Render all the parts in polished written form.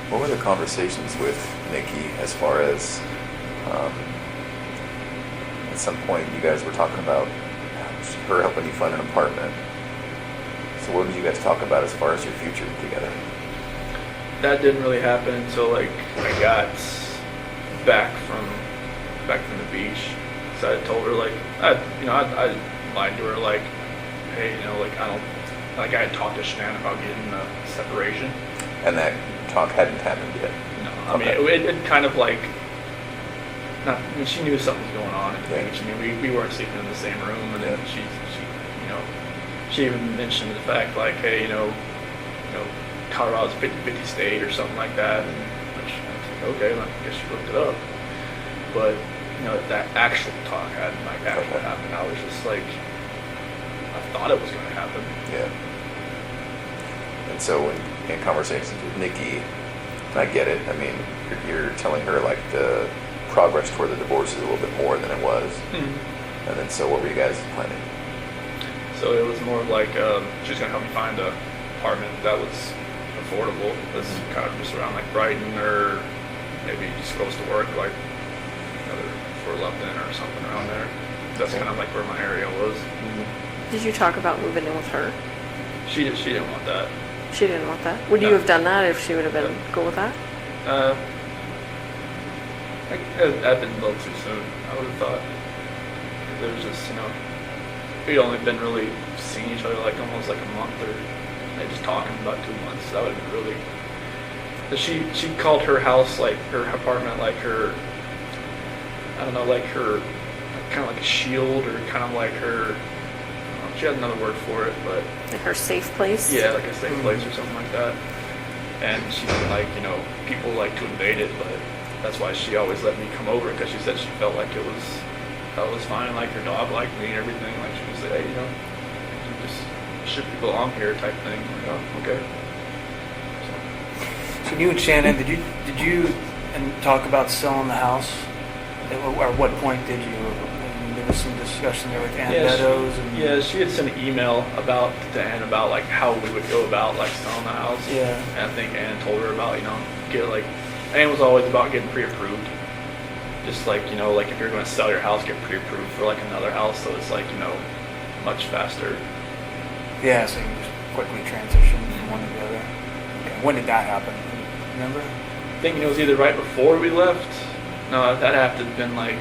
What were the conversations with Nikki as far as at some point you guys were talking about her helping you find an apartment? So what did you guys talk about as far as your future together? That didn't really happen until like I got back from the beach. So I told her like I lied to her like, hey, like I had talked to Shanann about getting a separation. And that talk hadn't happened yet. No, I mean it kind of like she knew something was going on at the beach. I mean we weren't sleeping in the same room, and then she even mentioned the fact like, hey, Colorado's 50-50 state or something like that, and which I was like, okay, well, I guess she looked it up. But that actual talk hadn't like actually happened. I was just like, I thought it was going to happen. Yeah. And so in conversations with Nikki, and I get it. I mean, you're telling her like the progress toward the divorce is a little bit more than it was. Mm-hmm. And then so what were you guys planning? So it was more of like she was going to help me find an apartment that was affordable. That's kind of just around like Brighton, or maybe just close to work, like for Lupton or something around there. That's kind of like where my area was. Mm-hmm. Did you talk about moving in with her? She didn't want that. She didn't want that? Would you have done that if she would have been cool with that? I'd been a little too soon, I would have thought. It was just, we'd only been really seeing each other like almost like a month, or just talking about 2 months. That would have been really. But she called her house, like her apartment, like her, I don't know, like her, kind of like a shield, or kind of like her. She had another word for it, but like her safe place. Yeah, like a safe place or something like that. And she didn't like, people like to invade it, but that's why she always let me come over, because she said she felt like it was fine, like her dog liked me and everything. Like she would say, hey, you just ship people along here type thing. I'm like, oh, okay. So you and Shannon, did you talk about selling the house? At what point did you? There was some discussion there with Ann Meadows. She had sent an email to Ann about like how we would go about like selling the house. Yeah. And I think Ann told her about Ann was always about getting pre-approved. Just like like if you're going to sell your house, get pre-approved for like another house, so it's like much faster. Yeah, so you can just quickly transition from one to the other. Okay. When did that happen? Remember? I think it was either right before we left. No, that had to have been like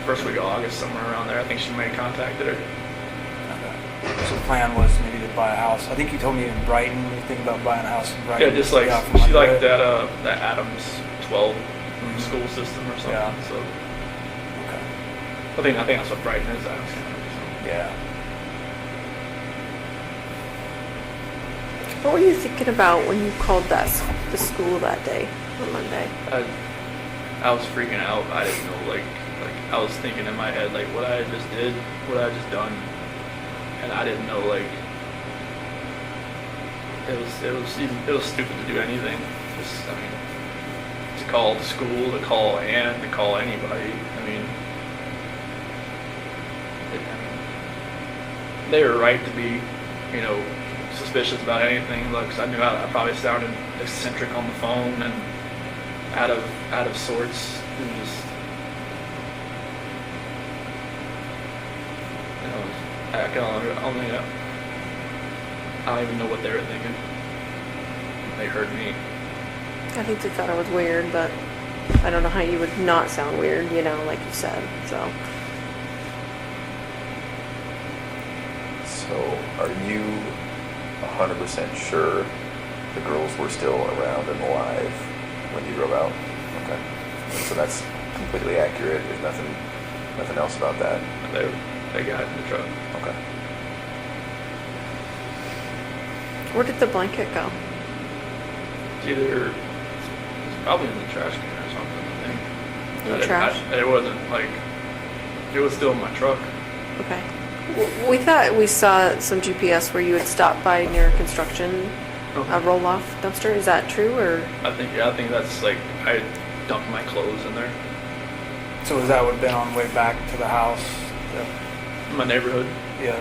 first week of August, somewhere around there. I think she may have contacted her. Okay. So the plan was maybe to buy a house. I think you told me in Brighton, you think about buying a house in Brighton. Yeah, just like she liked that Adams 12 school system or something. Yeah. So okay. I think that's what Brighton is. Adams County. Yeah. What were you thinking about when you called the school that day, on Monday? I was freaking out. I didn't know, like I was thinking in my head, like what I just did, what I just done, and I didn't know, like it was stupid to do anything. To call the school, to call Ann, to call anybody. They were right to be, suspicious about anything. Like, 'cause I knew I probably sounded eccentric on the phone and out of sorts, and just I don't even know what they were thinking. They heard me. I think they thought I was weird, but I don't know how you would not sound weird, like you said. So are you 100% sure the girls were still around and alive when you drove out? Okay. So that's completely accurate. There's nothing else about that. They got in the truck. Okay. Where did the blanket go? It's probably in the trash can or something, I think. In the trash? It wasn't like, it was still in my truck. Okay. We thought we saw some GPS where you had stopped by near construction, a roll-off dumpster. Is that true, or? I think that's like, I dumped my clothes in there. So that would have been on the way back to the house? My neighborhood. Yeah.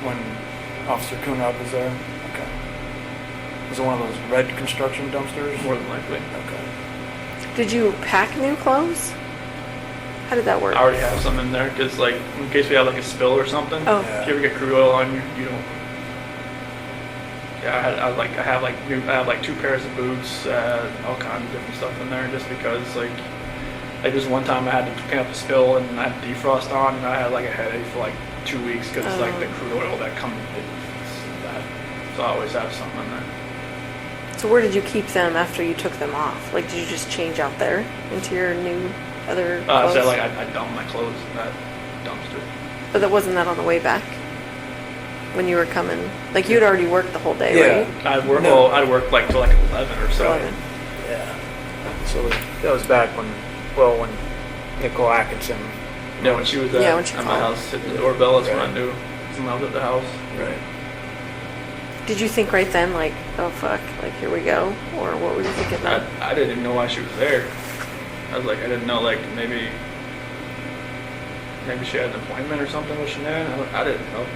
When Officer Kunab was there? Okay. Was it one of those red construction dumpsters? more than likely. Okay. Did you pack new clothes? How did that work? I already have some in there because, like, in case we have like a spill or something. Oh. Yeah. If you ever get crude oil on you, you don't. Yeah, I have like 2 pairs of boots, all kinds of different stuff in there, just because like this one time I had to clean up a spill and I had defrost on, and I had like a headache for like 2 weeks because like the crude oil that comes, it's bad. So I always have something in there. So where did you keep them after you took them off? Like, did you just change out there into your new other clothes? So like I dumped my clothes in that dumpster. But that wasn't that on the way back? When you were coming? Like, you'd already worked the whole day, Yeah. right? I'd work like till like 11 or so. 11. Yeah. So that was back when Nicole Atkinson. Yeah, when she was Yeah, when she at my called. house, hitting the doorbell, that's when I Right. knew someone was at the house. Right. Did you think right then, like, oh fuck, like here we go? Or what were you thinking then? I didn't even know why she was there. I was like, I didn't know, like, maybe she had an appointment or something with Shanann. I didn't know.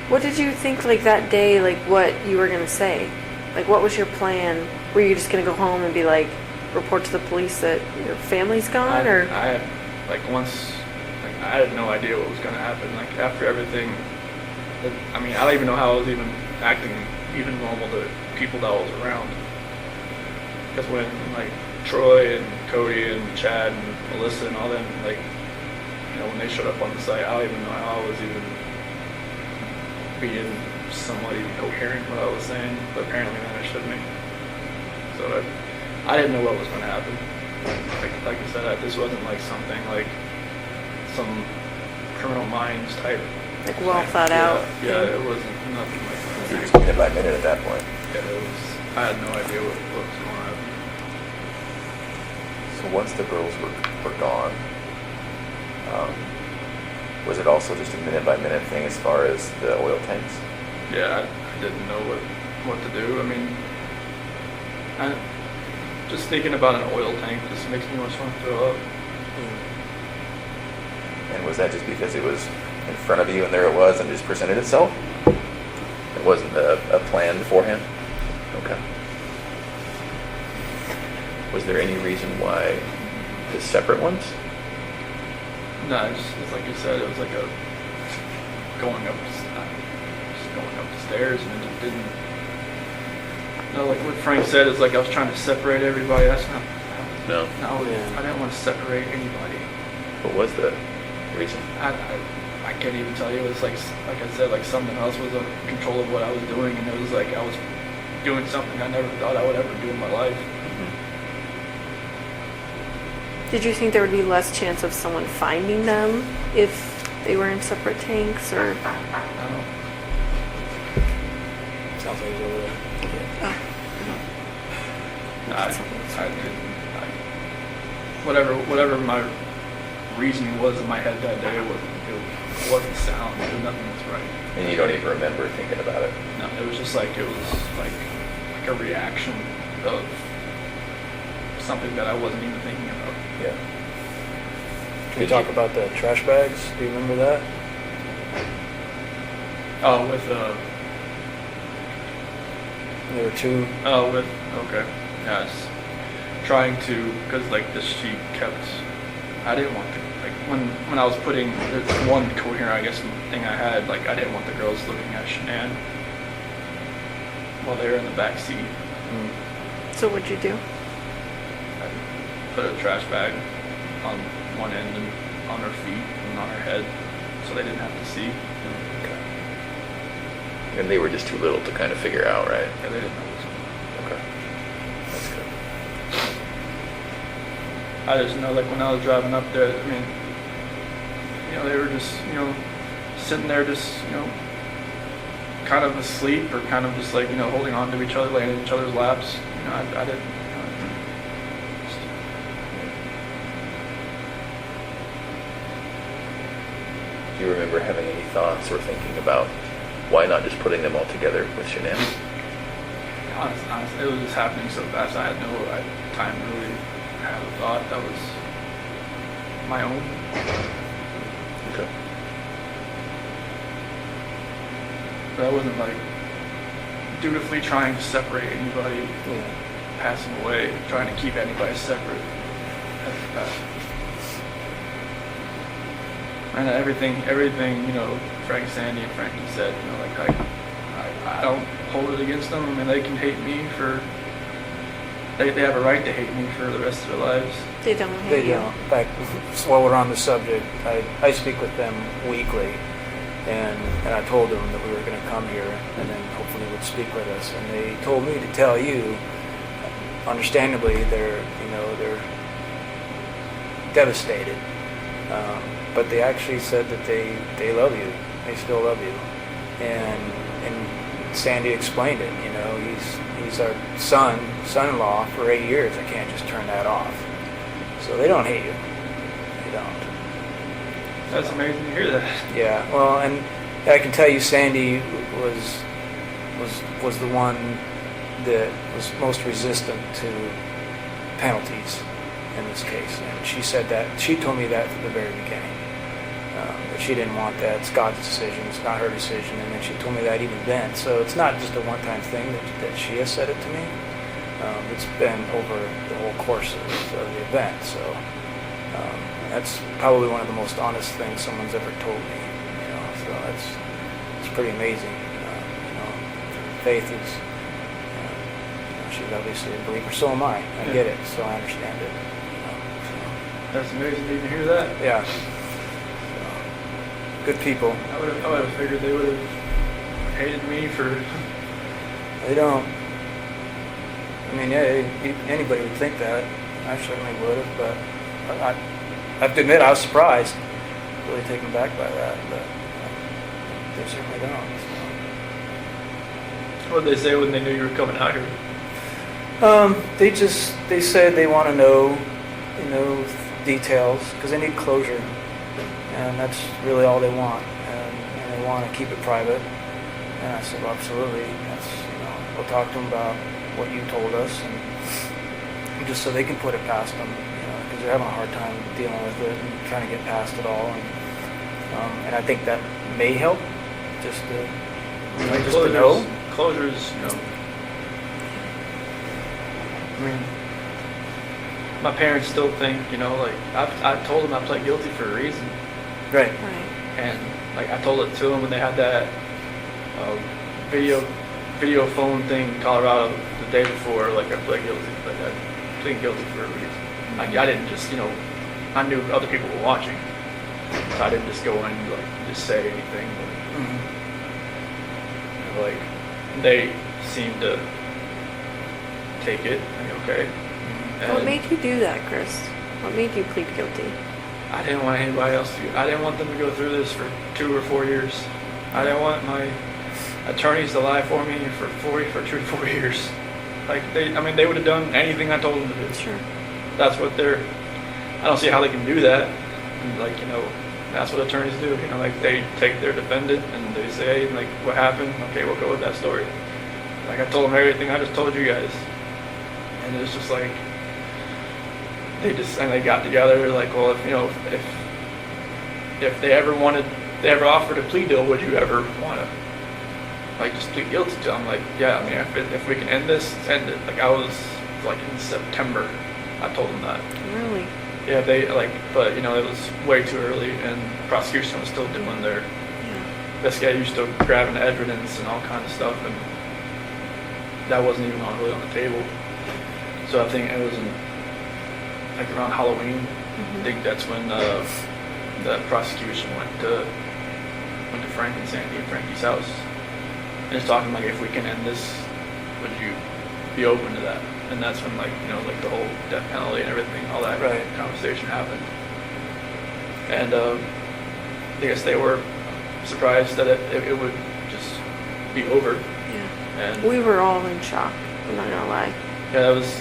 What did you think, like, that day, like, what you were gonna say? Like, what was your plan? Were you just gonna go home and be like, report to the police that your family's gone, or? I had, like, once, like, I had no idea what was going to happen. Like, after everything, I mean, I don't even know how I was even acting even normal to people that I was around. Because when, like, Troy and Cody and Chad and Melissa and all them, like, you know, when they showed up on the site, I don't even know how I was even being somewhat even coherent what I was saying, but apparently that I shouldn't be. So I didn't know what was going to happen. Like I said, this wasn't like something like some Criminal Minds type. Like, well thought Yeah, out Yeah, thing? it wasn't nothing like It that. was minute by minute at that point. Yeah, it was. I had no idea what was going to happen. So once the girls were gone, was it also just a minute by minute thing as far as the oil tanks? Yeah, I didn't know what to do. I mean, just thinking about an oil tank just makes me want to throw up. And was that just because it was in front of you and there it was and just presented itself? It wasn't a plan beforehand? Okay. Was there any reason why the separate ones? No, it's like you said, it was like a going up, just going up the stairs, and it just didn't. No, like what Frank said, it's like I was trying to separate everybody. That's not. No. No, Yeah. I didn't want to separate anybody. What was the reason? I can't even tell you. It was like I said, like something else was in control of what I was doing, and it was like I was doing something I never thought I would ever do in my life. Did you think there would be less chance of someone finding them if they were in separate tanks, or? I don't know. Sounds like he's over there. Oh. No, I didn't. Whatever my reasoning was in my head that day, it wasn't sound. Nothing was right. And you don't even remember thinking about it? No, it was just like it was like a reaction of something that I wasn't even thinking about. Yeah. Can we talk about the trash bags? Do you remember that? Oh, with There were two. okay, yes, trying to, because like this sheet kept. I didn't want to, like when I was putting there's one coherent, I guess, thing I had, like I didn't want the girls looking at Shanann while they were in the back seat. So what'd you do? I put a trash bag on one end and on her feet and on her head, so they didn't have to see. Okay. And they were just too little to kind of figure out, right? Yeah, they didn't know what was going on. Okay. That's good. I just know, like, when I was driving up there, I mean, you know, they were just, you know, sitting there just, you know, kind of asleep or kind of just like, you know, holding on to each other, laying in each other's laps. You know, I didn't, Do you remember having any thoughts or thinking about why not just putting them all together with Shanann? honestly, it was just happening so fast. I had no time to really have a thought that was my own. Okay. But I wasn't like dutifully trying to separate anybody Yeah. passing away, trying to keep anybody separate. And everything, Frank, Sandy, and Frankie said, I don't hold it against them. I mean, they can hate me they have a right to hate me for the rest of their lives. They don't hate They you. don't. In fact, while we're on the subject, I speak with them weekly, and I told them that we were going to come here, and then hopefully would speak with us. And they told me to tell you, understandably, they're devastated, but they actually said that they love you. They still love you, and Sandy explained it. He's our son-in-law for 8 years. I can't just turn that off. So they don't hate you. They don't. That's amazing to hear that. Yeah. Well, and I can tell you, Sandy was the one that was most resistant to penalties in this case, and she said that. She told me that from the very beginning. That she didn't want that. It's God's decision. It's not her decision. And then she told me that even then. So it's not just a one-time thing that she has said it to me. It's been over the whole course of the event. So that's probably one of the most honest things someone's ever told me. So it's pretty amazing. Faith is. She's obviously a believer. So am I. I get it. So I understand it. That's amazing to even hear that. Yeah. Good people. I would have figured they would have hated me for. They don't. I mean, yeah, anybody would think that. I certainly would have, but I have to admit I was surprised, really taken back by that, but they certainly don't. What did they say when they knew you were coming out here? They said they want to know, details, because they need closure. And that's really all they want, and they want to keep it private. And I said, well, absolutely. We'll talk to them about what you told us, and just so they can put it past them, because they're having a hard time dealing with it and trying to get past it all. And I think that may help, just to know. Closures, I mean, my parents still think, I told them I pled guilty for a reason. Right. Right. And I told it to them when they had that video phone thing in Colorado the day before. I pled guilty, I plead guilty for a reason. I didn't just I knew other people were watching, so I didn't just go in and just say anything. But, they seemed to take it. Okay. What And made you do that, Chris? What made you plead guilty? I didn't want anybody else to. I didn't want them to go through this for 2 or 4 years. I didn't want my attorneys to lie for me for 2 to 4 years. They would have done anything I told them to do. Sure. That's what I don't see how they can do that. And that's what attorneys do. They take their defendant and they say, what happened? Okay, we'll go with that story. I told them everything I just told you guys. And it's just they got together if they ever offered a plea deal, would you ever want to just plead guilty to them? Yeah, if we can end this, end it. I was in September, I told them that. Really? Yeah, but it was way too early, and the prosecution was still doing their Yeah. investigating, still grabbing evidence and all kinds of stuff, and that wasn't even really on the table. So I think it was around Halloween. I think that's when the prosecution went to Frank and Sandy and Frankie's house, and it's talking if we can end this, would you be open to that? And that's when the whole death penalty and everything, all that Right. conversation happened. And I guess they were surprised that it would just be over. Yeah. And We were all in shock. I'm not gonna lie. yeah, that was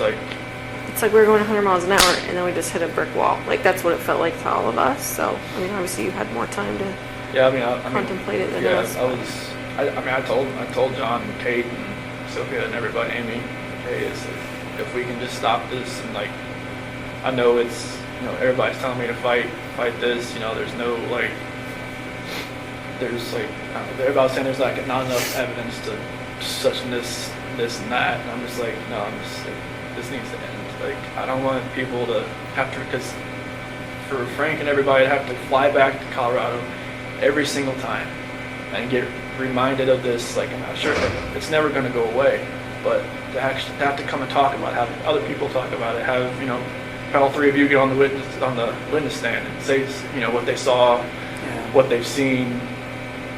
It's like we were going 100 miles an hour and then we just hit a brick wall. That's what it felt like to all of us. So, obviously you had more time to yeah. I mean, contemplate it than yeah, us. I told John and Kate and Sophia and everybody, Amy, hey, if we can just stop this, and I know it's everybody's telling me to fight this. There's no everybody's saying there's not enough evidence to such and this and that. And I'm just like, no, I'm just like, this needs to end. Like, I don't want people to have to, because for Frank and everybody to have to fly back to Colorado every single time and get reminded of this, like, I'm not sure, like, it's never going to go away, but to actually have to come and talk about it, have other people talk about it, have, you know, all three of you get on the witness stand and say, you know, what they saw, what they've seen,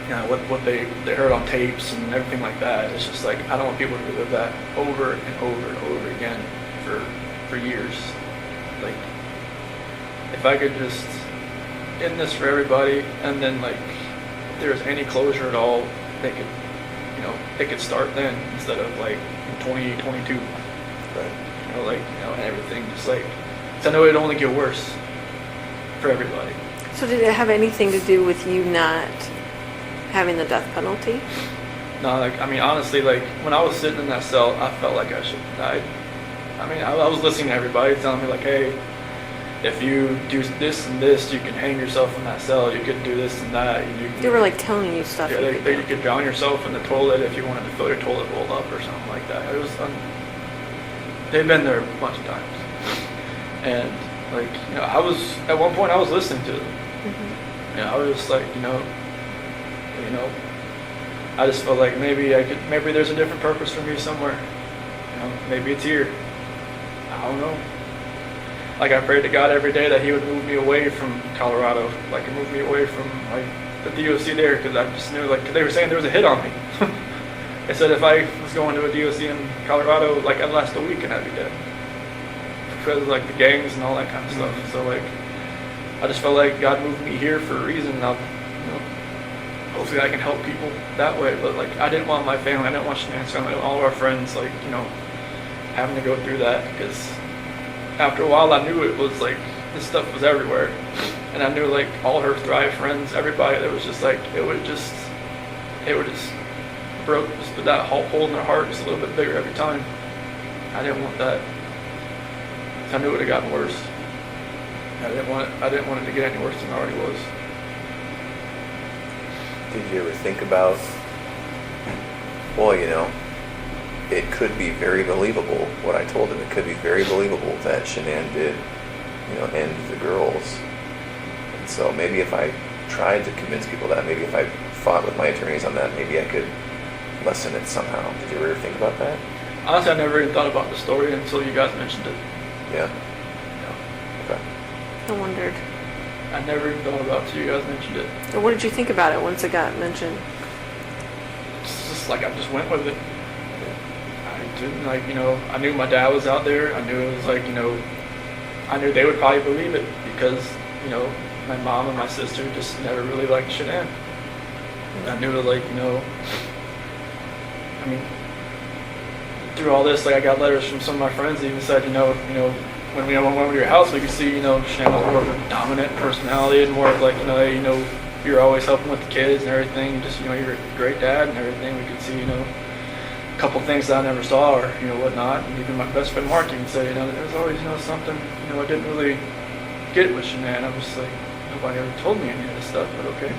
you know, what they heard on tapes and everything like that. It's just like, I don't want people to relive that over and over and over again for years. Like, if I could just end this for everybody, and then, like, if there's any closure at all, they could, you know, it could start then instead of like in 2022. Right. You know, like, you know, and everything just like, 'cause I know it'd only get worse for everybody. So did it have anything to do with you not having the death penalty? No, like, I mean, honestly, like, when I was sitting in that cell, I felt like I should have died. I mean, I was listening to everybody telling me, like, hey, if you do this and this, you can hang yourself in that cell. You could do this and that. They were like telling you stuff. Yeah, you could you do. could drown yourself in the toilet if you wanted to fill your toilet bowl up or something like that. It was, they've been there a bunch of times. And, like, you know, at one point I was listening to them. Mm-hmm. You know, I was just like, you know, I just felt like maybe there's a different purpose for me somewhere. You know, maybe it's here. I don't know. Like, I prayed to God every day that He would move me away from Colorado, like, move me away from, like, the DOC there, because I just knew, like, 'cause they were saying there was a hit on me. They said if I was going to a DOC in Colorado, like, I'd last a week and I'd be dead. Because of, like, the gangs and all that kind of stuff. So, like, I just felt like God moved me here for a reason, and I'll, you know, hopefully I can help people that way. But, like, I didn't want my family, I didn't want Shanann's family, all of our friends, like, you know, having to go through that, because after a while I knew it was like, this stuff was everywhere. And I knew, like, all her Thrive friends, everybody, that was just like, it would just broke, just put that hole in their heart just a little bit bigger every time. I didn't want that. I knew it would have gotten worse. I didn't want it to get any worse than it already was. Did you ever think about, well, you know, it could be very believable, what I told him, it could be very believable that Shanann did, you know, end the girls. And so maybe if I tried to convince people that, maybe if I fought with my attorneys on that, maybe I could lessen it somehow. Did you ever think about that? Honestly, I never even thought about the story until you guys mentioned it. Yeah. Yeah. Okay. I wondered. I never even thought about it until you guys mentioned it. And what did you think about it once it got mentioned? It's just like, I just went with it. I didn't, like, you know, I knew my dad was out there. I knew it was like, you know, I knew they would probably believe it because, you know, my mom and my sister just never really liked Shanann. I knew that, like, you know, I mean, through all this, like, I got letters from some of my friends that even said, you know, when we went over to your house, we could see, you know, Shanann was more of a dominant personality and more of like, you know, you're always helping with the kids and everything. Just, you know, you're a great dad and everything. We could see, you know, a couple things that I never saw or, you know, whatnot. And even my best friend Mark even said, you know, there was always, you know, something, you know, I didn't really get with Shanann. I was like, nobody ever told me any of this stuff, but okay.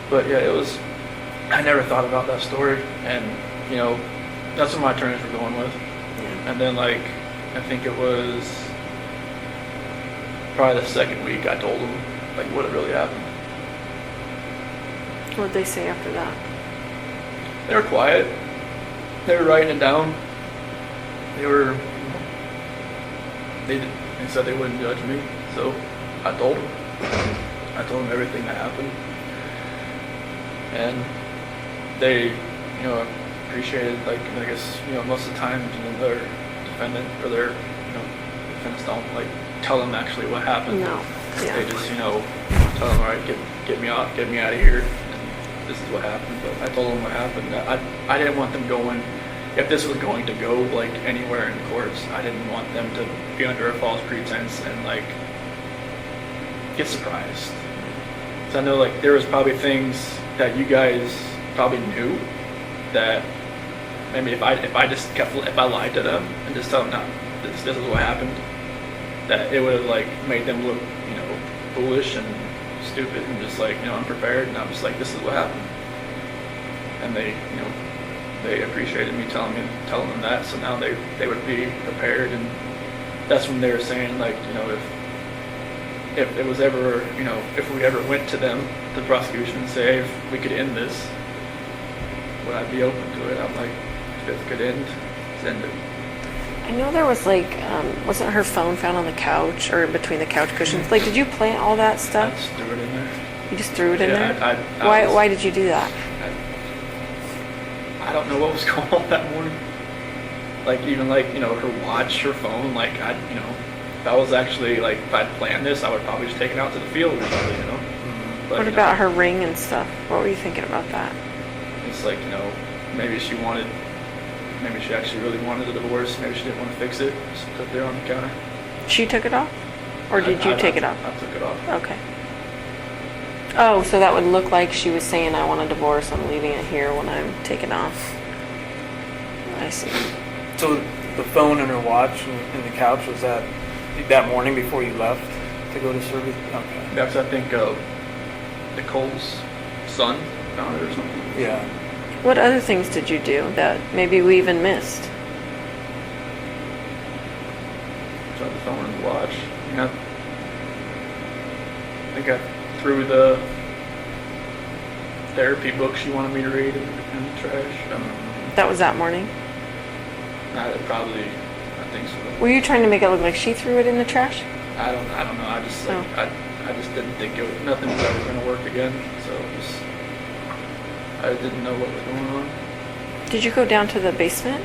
But yeah, it was, I never thought about that story. And, you know, that's what my attorneys were going with. Yeah. And then, like, I think it was probably the second week I told them, like, what had really happened. What did they say after that? They were quiet. They were writing it down. They were, they said they wouldn't judge me. So I told them. I told them everything that happened. And they, you know, appreciated, like, I guess, you know, most of the time, you know, their defendant or their, you know, defendants don't, like, tell them actually what happened. No. Yeah. They just, you know, tell them, all right, get me out of here, and this is what happened. But I told them what happened. I didn't want them going, if this was going to go, like, anywhere in courts, I didn't want them to be under a false pretense and, like, get surprised. So I know, like, there was probably things that you guys probably knew that maybe if I lied to them and just tell them, no, this is what happened, that it would have, like, made them look, you know, foolish and stupid and just, like, you know, unprepared. And I'm just like, this is what happened. And they, you know, they appreciated me telling them that. So now they would be prepared, and that's when they were saying, like, you know, if it was ever, you know, if we ever went to them, the prosecution, and say, hey, if we could end this, would I be open to it? I'm like, if it could end, send it. I know there was like, wasn't her phone found on the couch or between the couch cushions? Like, did you plant all that I stuff? just threw it in there. You just threw it in Yeah, there? Why did you do that? I don't know what was going on that morning. Like, even like, you know, her watch, her phone, like, you know, if I was actually, like, if I'd planned this, I would probably just take it out to the field or something, you know? But, What you about know, her ring and stuff? What were you thinking about that? It's like, you know, maybe she actually really wanted a divorce. Maybe she didn't want to fix it. Just put it there on the counter. She took it off? Or did you take it off? I took it off. Okay. Oh, so that would look like she was saying, I want a divorce, I'm leaving it here when I'm taken off. I see. So the phone and her watch and the couch, was that morning before you left to go to service? Okay. That's, I think, Nicole's son found it or something. Yeah. What other things did you do that maybe we even missed? So the phone and the watch. You know, I think I threw the therapy book she wanted me to read in the trash. I don't know. That was that morning? I think so. Were you trying to make it look like she threw it in the trash? I don't know. I just like Oh. I just didn't think nothing was ever going to work again. So I didn't know what was going on. Did you go down to the basement?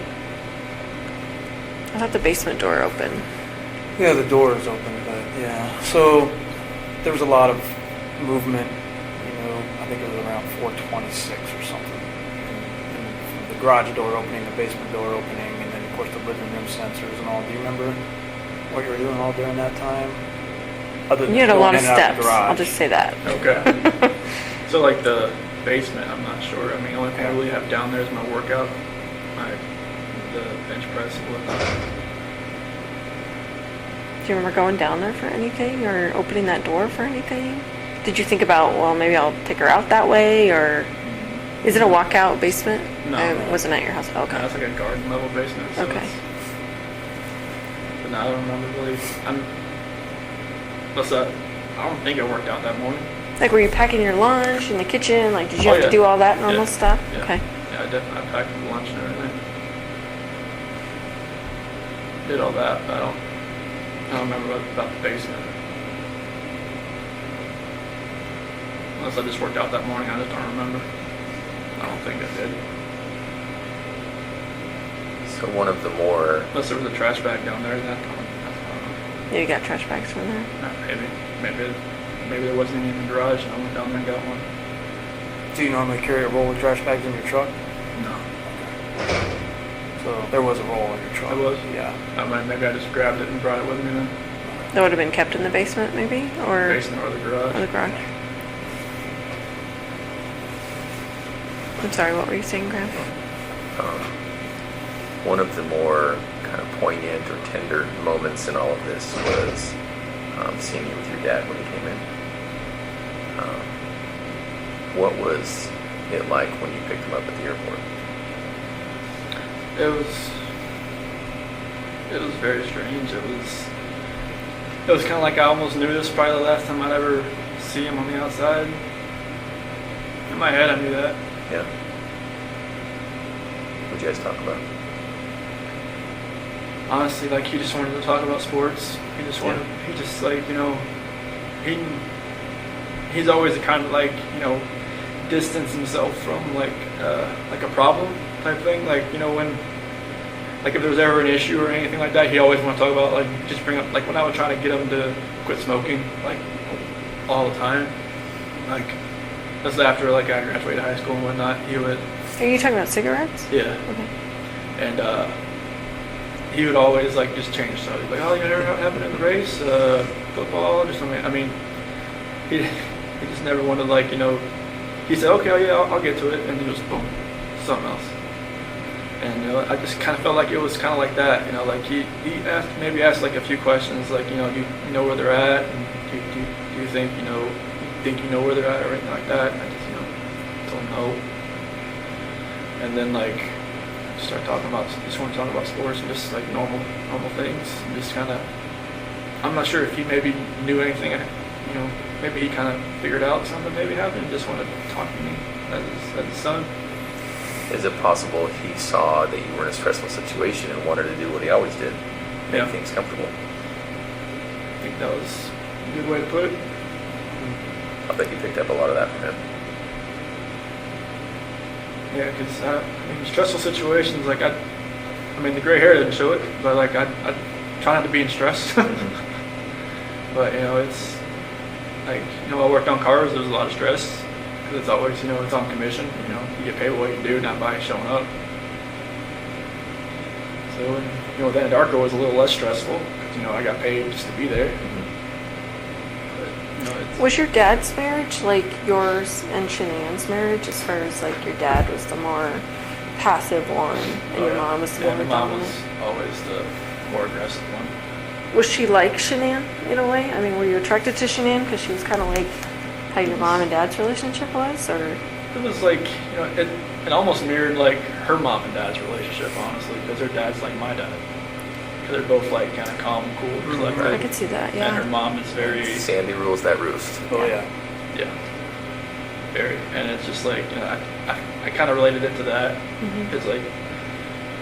I thought the basement door opened. Yeah, the door is open, but yeah. So there was a lot of movement, you know, I think it was around 4:26 or something. And the garage door opening, the basement door opening, and then of course the living room sensors and all. Do you remember what you were doing all during that time? Other than You had a going lot of in and out the steps. garage. I'll just say that. Okay. So like the basement, I'm not sure. I mean, the only thing I really have down there is my workout, the bench press and whatnot. Do you remember going down there for anything or opening that door for anything? Did you think about, well, maybe I'll take her out that way, or is it a walkout basement? No. I wasn't at your house. Okay. No, it's like a garden level basement. So Okay. But no, I don't remember really. I don't think I worked out that morning. Like, were you packing your lunch in the kitchen? Like, did you Oh, have to yeah. do all that normal Yeah. stuff? Yeah. Okay. Yeah, I packed the lunch and everything. Did all that, but I don't remember about the basement. Unless I just worked out that morning, I just don't remember. I don't think I did. So one of the more, Unless there was a trash bag down there at that time. I don't know. Yeah, you got trash bags from there? Maybe there wasn't any in the garage and I went down there and got one. Do you normally carry a roll of trash bags in your truck? No. So there was a roll in your truck. There was? Yeah. Maybe I just grabbed it and brought it with me then. That would have been kept in the basement, maybe? Or Basement or the garage. or the garage? I'm sorry, what were you saying, Graham? one of the more kind of poignant or tender moments in all of this was seeing you with your dad when he came in. What was it like when you picked him up at the airport? It was very strange. It was kind of like I almost knew this was probably the last time I'd ever see him on the outside. In my head, I knew that. Yeah. What'd you guys talk about? Honestly, like, he just wanted to talk about sports. He just wanted, he just, like, you know, he's always the kind of, like, you know, distance himself from, like a problem type thing. Like, you know, when, like, if there was ever an issue or anything like that, he always want to talk about, like, just bring up, like, when I would try to get him to quit smoking, like, all the time. Like, that's after, like, I graduated high school and whatnot, he would... Are you talking about cigarettes? Yeah. Okay. And he would always, like, just change the subject. Like, oh, you know what happened in the race? Football? Just something. I mean, he just never wanted, like, you know... He said, okay, oh, yeah, I'll get to it. And then just, boom, something else. And, you know, I just kind of felt like it was kind of like that. You know, like, he asked, like, a few questions. Like, you know, do you know where they're at? And do you think, you know where they're at or anything like that? And I just, you know, told him no. And then, like, start talking about, just want to talk about sports and just like normal things. And just kind of, I'm not sure if he maybe knew anything, you know, maybe he kind of figured out something maybe happened and just wanted to talk to me as his son. Is it possible he saw that you were in a stressful situation and wanted to do what he always did, make Yeah. things comfortable? I think that was a good way to put it. I bet you picked up a lot of that from him. Yeah, because I mean, stressful situations, like I mean, the gray hair didn't show it, but like I try not to be in stress. But you know, it's like, you know, I worked on cars. There was a lot of stress because it's always, you know, it's on commission. You know, you get paid what you do, not by showing up. So, and, you know, then Anadarko was a little less stressful because, you know, I got paid just to be there. But, you know, it's, Was your dad's marriage like yours and Shanann's marriage, as far as like your dad was the more passive one and your mom was the yeah, more my mom dominant? was always the more aggressive one. Was she like Shanann in a way? I mean, were you attracted to Shanann because she was kind of like how your mom and dad's relationship was, or? It was like, you know, it almost mirrored like her mom and dad's relationship, honestly, because her dad's like my dad. Because they're both like kind of calm, cool, and collected. I could see that, And her yeah. mom is very, Sandy rules that roost. Oh, yeah. yeah, very. And it's just like, you know, I kind of related it to that. Mhm. Because like,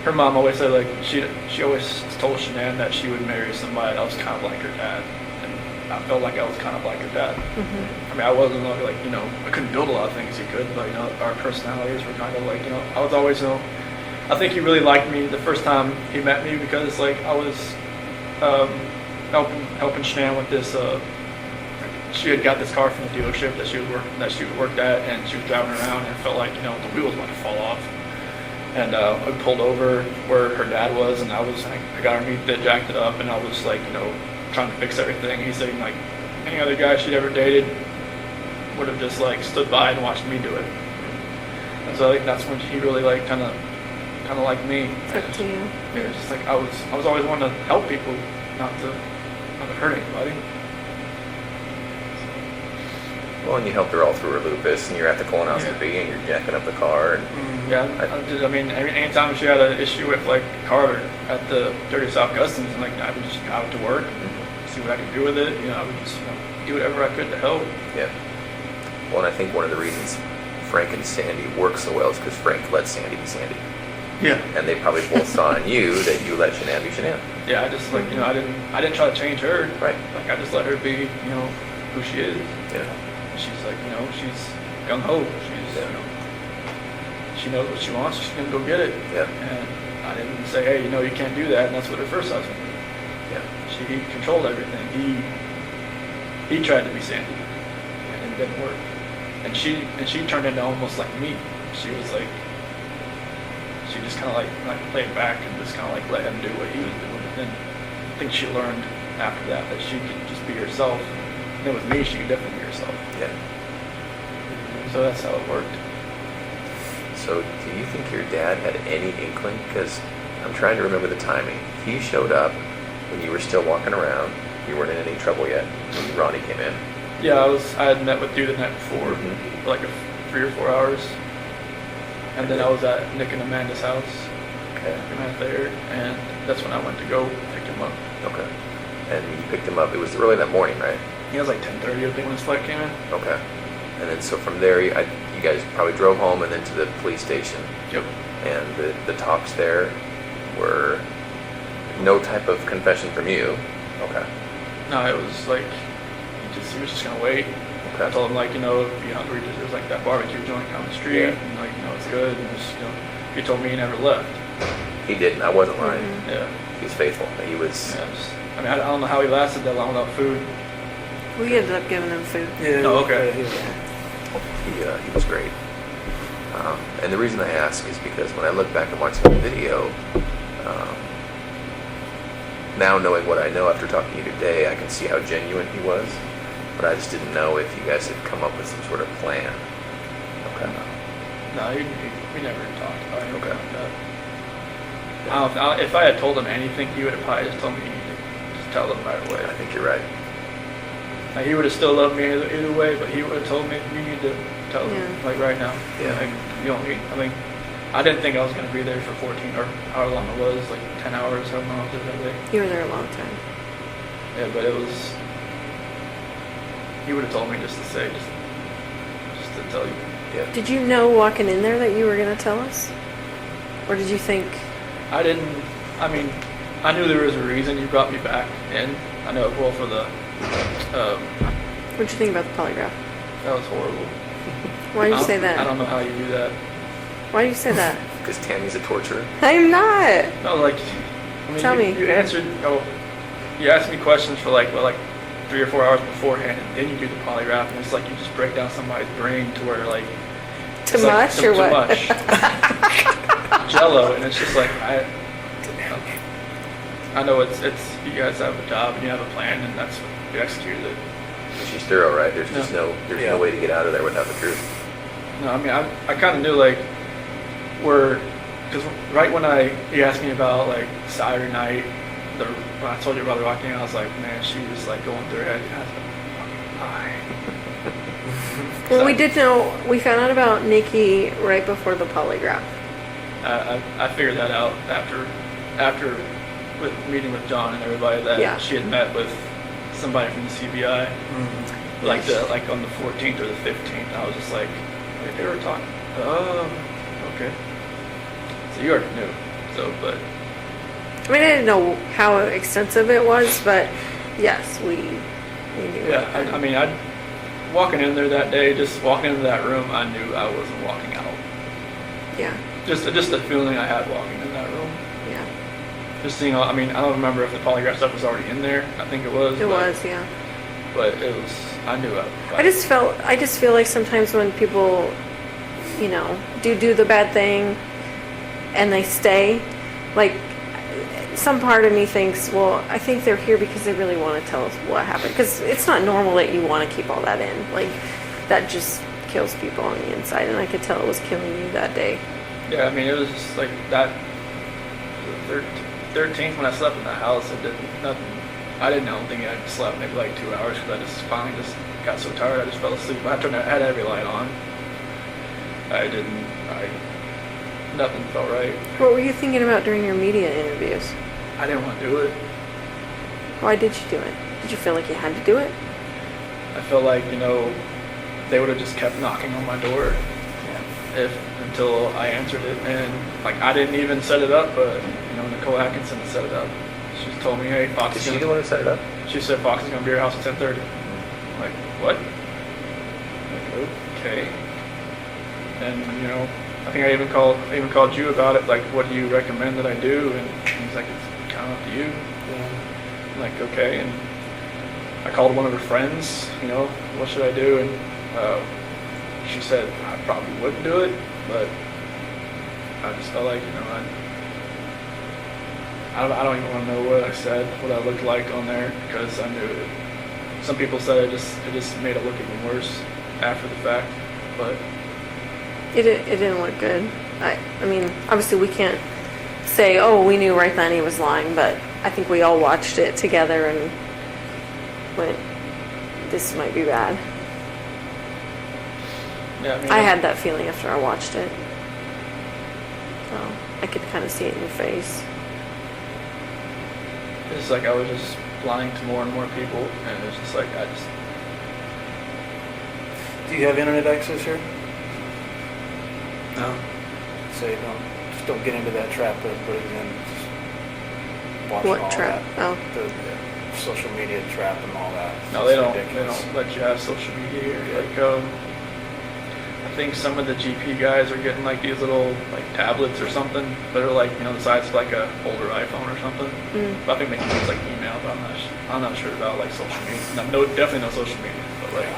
her mom always said like, she always told Shanann that she would marry somebody that was kind of like her dad. And I felt like I was kind of like her dad. Mhm. I mean, I wasn't like, you know, I couldn't build a lot of things he could, but, you know, our personalities were kind of like, you know, I was always, you know, I think he really liked me the first time he met me because, like, I was helping Shanann with this, she had got this car from the dealership that she worked at, and she was driving around and it felt like, you know, the wheel was about to fall off. And I pulled over where her dad was, and I got underneath it, jacked it up, and I was like, you know, trying to fix everything. He's saying like any other guy she'd ever dated would have just like stood by and watched me do it. And so I think that's when he really like kind of liked me. Took to you. It was just like I was always wanting to help people, not to hurt anybody. Well, and you helped her all through her lupus, and you're at the colonoscopy, and you're jacking up the car, and Yeah, I mean, anytime she had an issue with like Carter at the 30 South Customs, and like I would just go out to work, see what I could do with it. You know, I would just, you know, do whatever I could to help. yeah. Well, and I think one of the reasons Frank and Sandy work so well is because Frank let Sandy be Sandy. Yeah. And they probably both saw in you that you let Shanann be Shanann. Yeah, I just like, you know, I didn't try to change her. Right. Like I just let her be, you know, who she is. Yeah. She's like, you know, she's gung ho. She's, you know, she knows what she wants. She's gonna go get it. Yeah. And I didn't say, hey, you know, you can't do that. And that's what her first husband did. Yeah. He controlled everything. He tried to be Sandy, and it didn't work. And she turned into almost like me. She was like, she just kind of like played back and just kind of like let him do what he was doing. And then I think she learned after that she could just be herself. And then with me, she could definitely be herself. Yeah. So that's how it worked. So do you think your dad had any inkling? Because I'm trying to remember the timing. He showed up when you were still walking around. You weren't in any trouble yet when Ronnie came in. Yeah, I had met with you the night before, Mhm. for like 3 or 4 hours. And then I was at Nick and Amanda's house. Okay. We met there, and that's when I went to go pick him up. Okay. And you picked him up. It was early that morning, right? He was like 10:30, I think, when his flight came in. Okay. And then so from there, you guys probably drove home and then to the police station. Yep. And the talks there were no type of confession from you. Okay. No, it was like he was just gonna wait. I Okay. told him like, you know, if you're hungry, there's like that barbecue joint down the street, Yeah. and like, you know, it's good. And just, you know, he told me he never left. He didn't. I wasn't lying. Yeah. He was faithful. He was. Yeah. I mean, I don't know how he lasted that long without food. We ended up giving him food. Yeah. Oh, okay. He was great. And the reason I ask is because when I look back and watch the video, now knowing what I know after talking to you today, I can see how genuine he was. But I just didn't know if you guys had come up with some sort of plan. Okay. No, we never talked about anything Okay. like that. I don't know, if I had told him anything, he would have probably just told me, just tell him right away. I think you're right. Like, he would have still loved me either way, but he would have told me, you need to tell him, Yeah. like, right now. Yeah. Like, you don't need, I mean, I didn't think I was going to be there for 14 or however long it was, like 10 hours, however long I was there that day. You were there a long time. Yeah, but it was. He would have told me just to say, just to tell you. Yeah. Did you know walking in there that you were going to tell us? Or did you think, I didn't. I mean, I knew there was a reason you brought me back in. I know, well, for the. what'd you think about the polygraph? That was horrible. Why did you say that? I don't know how you do that. Why do you say that? Because Tammy's a torturer. I'm not. No, like, I mean, Tell me. You answered. Oh, you asked me questions for like 3 or 4 hours beforehand, and then you do the polygraph, and it's like you just break down somebody's brain to where like. Too it's like much or what? Too much. Jello, and it's just like I know it's you guys have a job and you have a plan, and that's you executed it. She's thorough, right? There's just Yeah. there's Yeah. no way to get out of there without the truth. No, I mean I kind of knew like because right when he asked me about like Saturday night, when I told you about the walking, I was like, man, she was like going through her head. I was like, why? Well, we did know, we found out about Nikki right before the polygraph. I figured that out after with meeting with John and everybody that Yeah. she had met with somebody from the CBI, like on the 14th or the 15th. I was just like, wait, they were talking. Oh, okay. So you already knew. So, but I mean, I didn't know how extensive it was, but yes, we knew. yeah, I mean, walking in there that day, just walking into that room, I knew I wasn't walking out. Yeah, Just the feeling I had walking in that room. yeah. Just seeing, I mean, I don't remember if the polygraph stuff was already in there. I think it was. It was, yeah. But it was, I knew it. I just feel like sometimes when people, do the bad thing and they stay, like, some part of me thinks, well, I think they're here because they really want to tell us what happened. Because it's not normal that you want to keep all that in. Like, that just kills people on the inside. And I could tell it was killing you that day. Yeah, I mean, it was just like that. The 13th when I slept in the house, it did nothing. I don't think I slept maybe like 2 hours because I just finally just got so tired I just fell asleep. I had every light on. Nothing felt right. What were you thinking about during your media interviews? I didn't want to do it. Why did you do it? Did you feel like you had to do it? I felt like, they would have just kept knocking on my door until I answered it. And like, I didn't even set it up, but Nicole Atkinson set it up. She told me, hey, Fox Is is she the one who set it up? She said Fox is going to be at your house at 10:30. I'm like, what? I'm like, okay. And I think I even called you about it. Like, what do you recommend that I do? And he's like, it's kind of up to you. I'm like, okay. And I called one of her friends. What should I do? And she said I probably wouldn't do it, but I just felt like I don't even want to know what I said, what I looked like on there, because I knew it. Some people said it just made it look even worse after the fact, but It didn't look good. I mean, obviously we can't say, oh, we knew right then he was lying, but I think we all watched it together and went, this might be bad. yeah, I mean, I had that feeling after I watched it. So I could kind of see it in your face. it's like I was just lying to more and more people, and it's just like Do you have internet access here? no. So you don't get into that trap of putting in watching What all trap? that. Oh. The social media trap and all that. No, It's they don't. ridiculous. They don't let you have social media here. Like, I think some of the GP guys are getting like these little like tablets or something that are like the size of like a older iPhone or something. But I think they can use like email. But I'm not sure about like social media. No, definitely no social media. But like,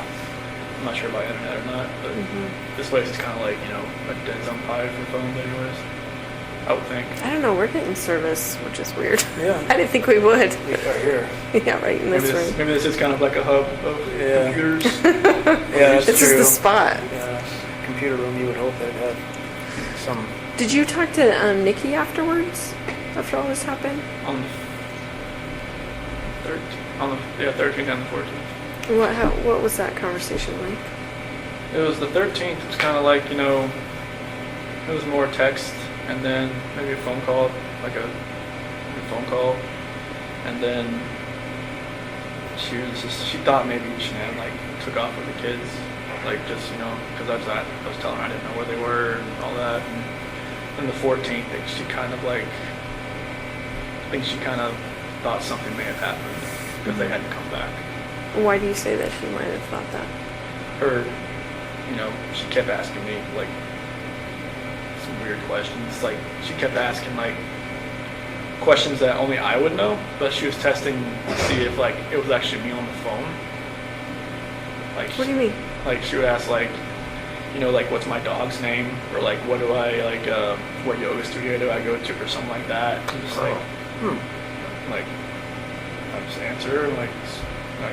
I'm not sure about internet or not. But this place is kind of like a dead zone pie for phones, anyways. I would think. I don't know, we're getting service, which is weird. Yeah. I didn't think we would. We are here. Yeah, right in this room. Maybe this is kind of like a hub of Yeah. computers. Yeah, that's This true. is the spot. Yeah, computer room. You would hope they'd have some. Did you talk to Nikki afterwards? After all this happened? On the 13th and the 14th. What was that conversation like? It was the 13th. It was kind of like, It was more text, and then maybe a phone call, like a phone call, and then she thought maybe Shanann like took off with the kids, like just because I was telling her I didn't know where they were and all that. And then the 14th, she kind of like, I think she kind of thought something may have happened because they hadn't come back. Why do you say that she might have thought that? Her, she kept asking me like some weird questions. Like she kept asking like questions that only I would know, but she was testing to see if like it was actually me on the phone. Like What do you mean? Like she would ask like, like what's my dog's name, or like what do I like, what yoga studio do I go to, or something like that. And just like, like I just answer like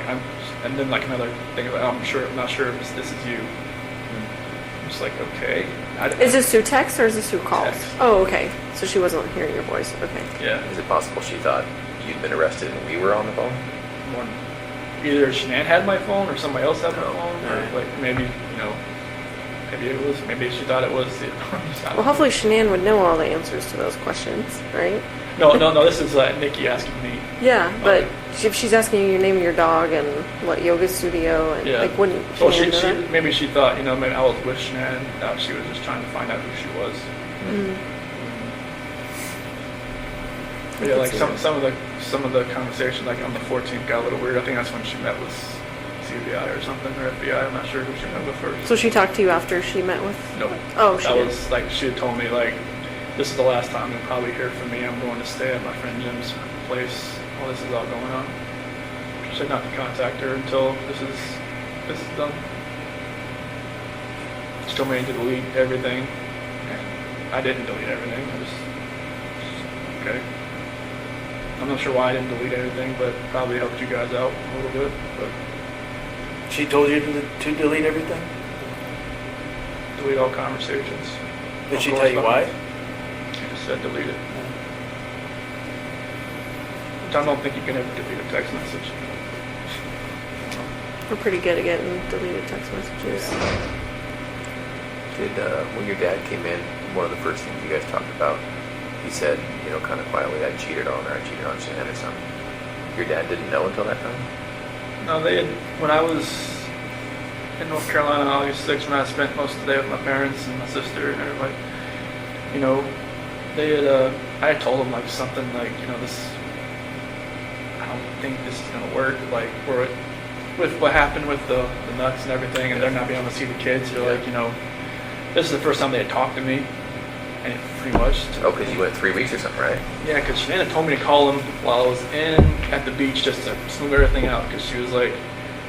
I'm, and then like another thing like I'm not sure if this is you. I'm just like, okay. Is this through text or is this through calls? Text. Oh, okay. So she wasn't hearing your voice. Okay. Yeah. Is it possible she thought you'd been arrested and we were on the phone? One, either Shanann had my phone or somebody else had my Oh, phone, or alright. like maybe maybe she thought it was. Well, hopefully Shanann would know all the answers to those questions, right? No. This is Nikki asking me. Yeah, but Okay. if she's asking you your name of your dog and what yoga studio, and Yeah. like, wouldn't Well, Shanann know that? maybe she thought maybe I was with Shanann. That she was just trying to find out who she was. Mm. But yeah, I like could see some of the conversation like on the 14th got a little weird. I think that's when she met with CBI or something, or FBI. I'm not sure who she met with first. So she talked to you after she met with? No. Oh, she That did. was like she had told me like, this is the last time you'll probably hear from me. I'm going to stay at my friend Jim's place while this is all going on. She said not to contact her until this is done. She told me to delete everything, and I didn't delete everything. I just okay. I'm not sure why I didn't delete everything, but probably helped you guys out a little bit. But She told you to delete everything? delete all conversations. Did all she tell you why? correspondence. She just said delete it. Which I don't think you can ever delete a text message. We're pretty good at getting deleted text messages. Did when your dad came in, one of the first things you guys talked about, he said, kind of quietly, I cheated on her, I cheated on Shanann or something. Your dad didn't know until that time? No, they had, when I was in North Carolina on August 6th, when I spent most of the day with my parents and my sister and everybody, they had, I had told them like something like, this, I don't think this is going to work, like, with what happened with the nuts and everything, and they're not being able to see the kids, they're like, this is the first time they had talked to me, and pretty much. Oh, because you went 3 weeks or something, right? Yeah, because Shanann told me to call him while I was at the beach just to smooth everything out, because she was like,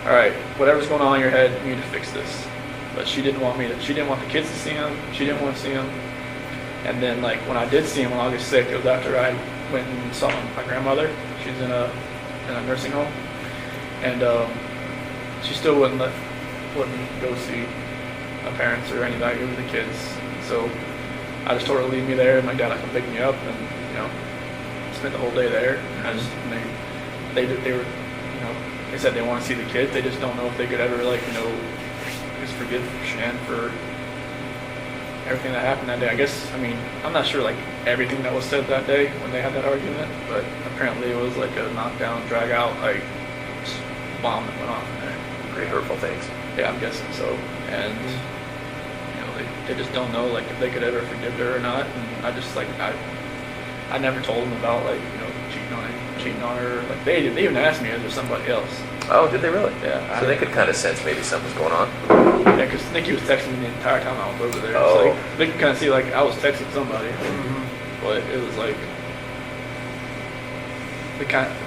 all right, whatever's going on in your head, you need to fix this. But she didn't want she didn't want the kids to see him, she didn't want to see him. And then like when I did see him on August 6th, it was after I went and saw my grandmother. She's in a nursing home. And she still wouldn't go see my parents or anybody with the kids. So I just told her to leave me there, and my dad would come pick me up, and spent the whole day there. And I just they were they said they want to see the kids. They just don't know if they could ever just forgive Shanann for everything that happened that day. I guess I'm not sure like everything that was said that day when they had that argument, but apparently it was like a knockdown, drag out, like bomb that went off in there. Pretty hurtful things. Yeah, I'm guessing so. And they just don't know like if they could ever forgive her or not. And I just like I never told them about like cheating on her. Like they even asked me, is there somebody else? Oh, did they really? Yeah. So they could kind of sense maybe something was going on? Yeah, because Nikki was texting me the entire time I was over there. Oh. So like, they could kind of see like I was texting somebody, but it was like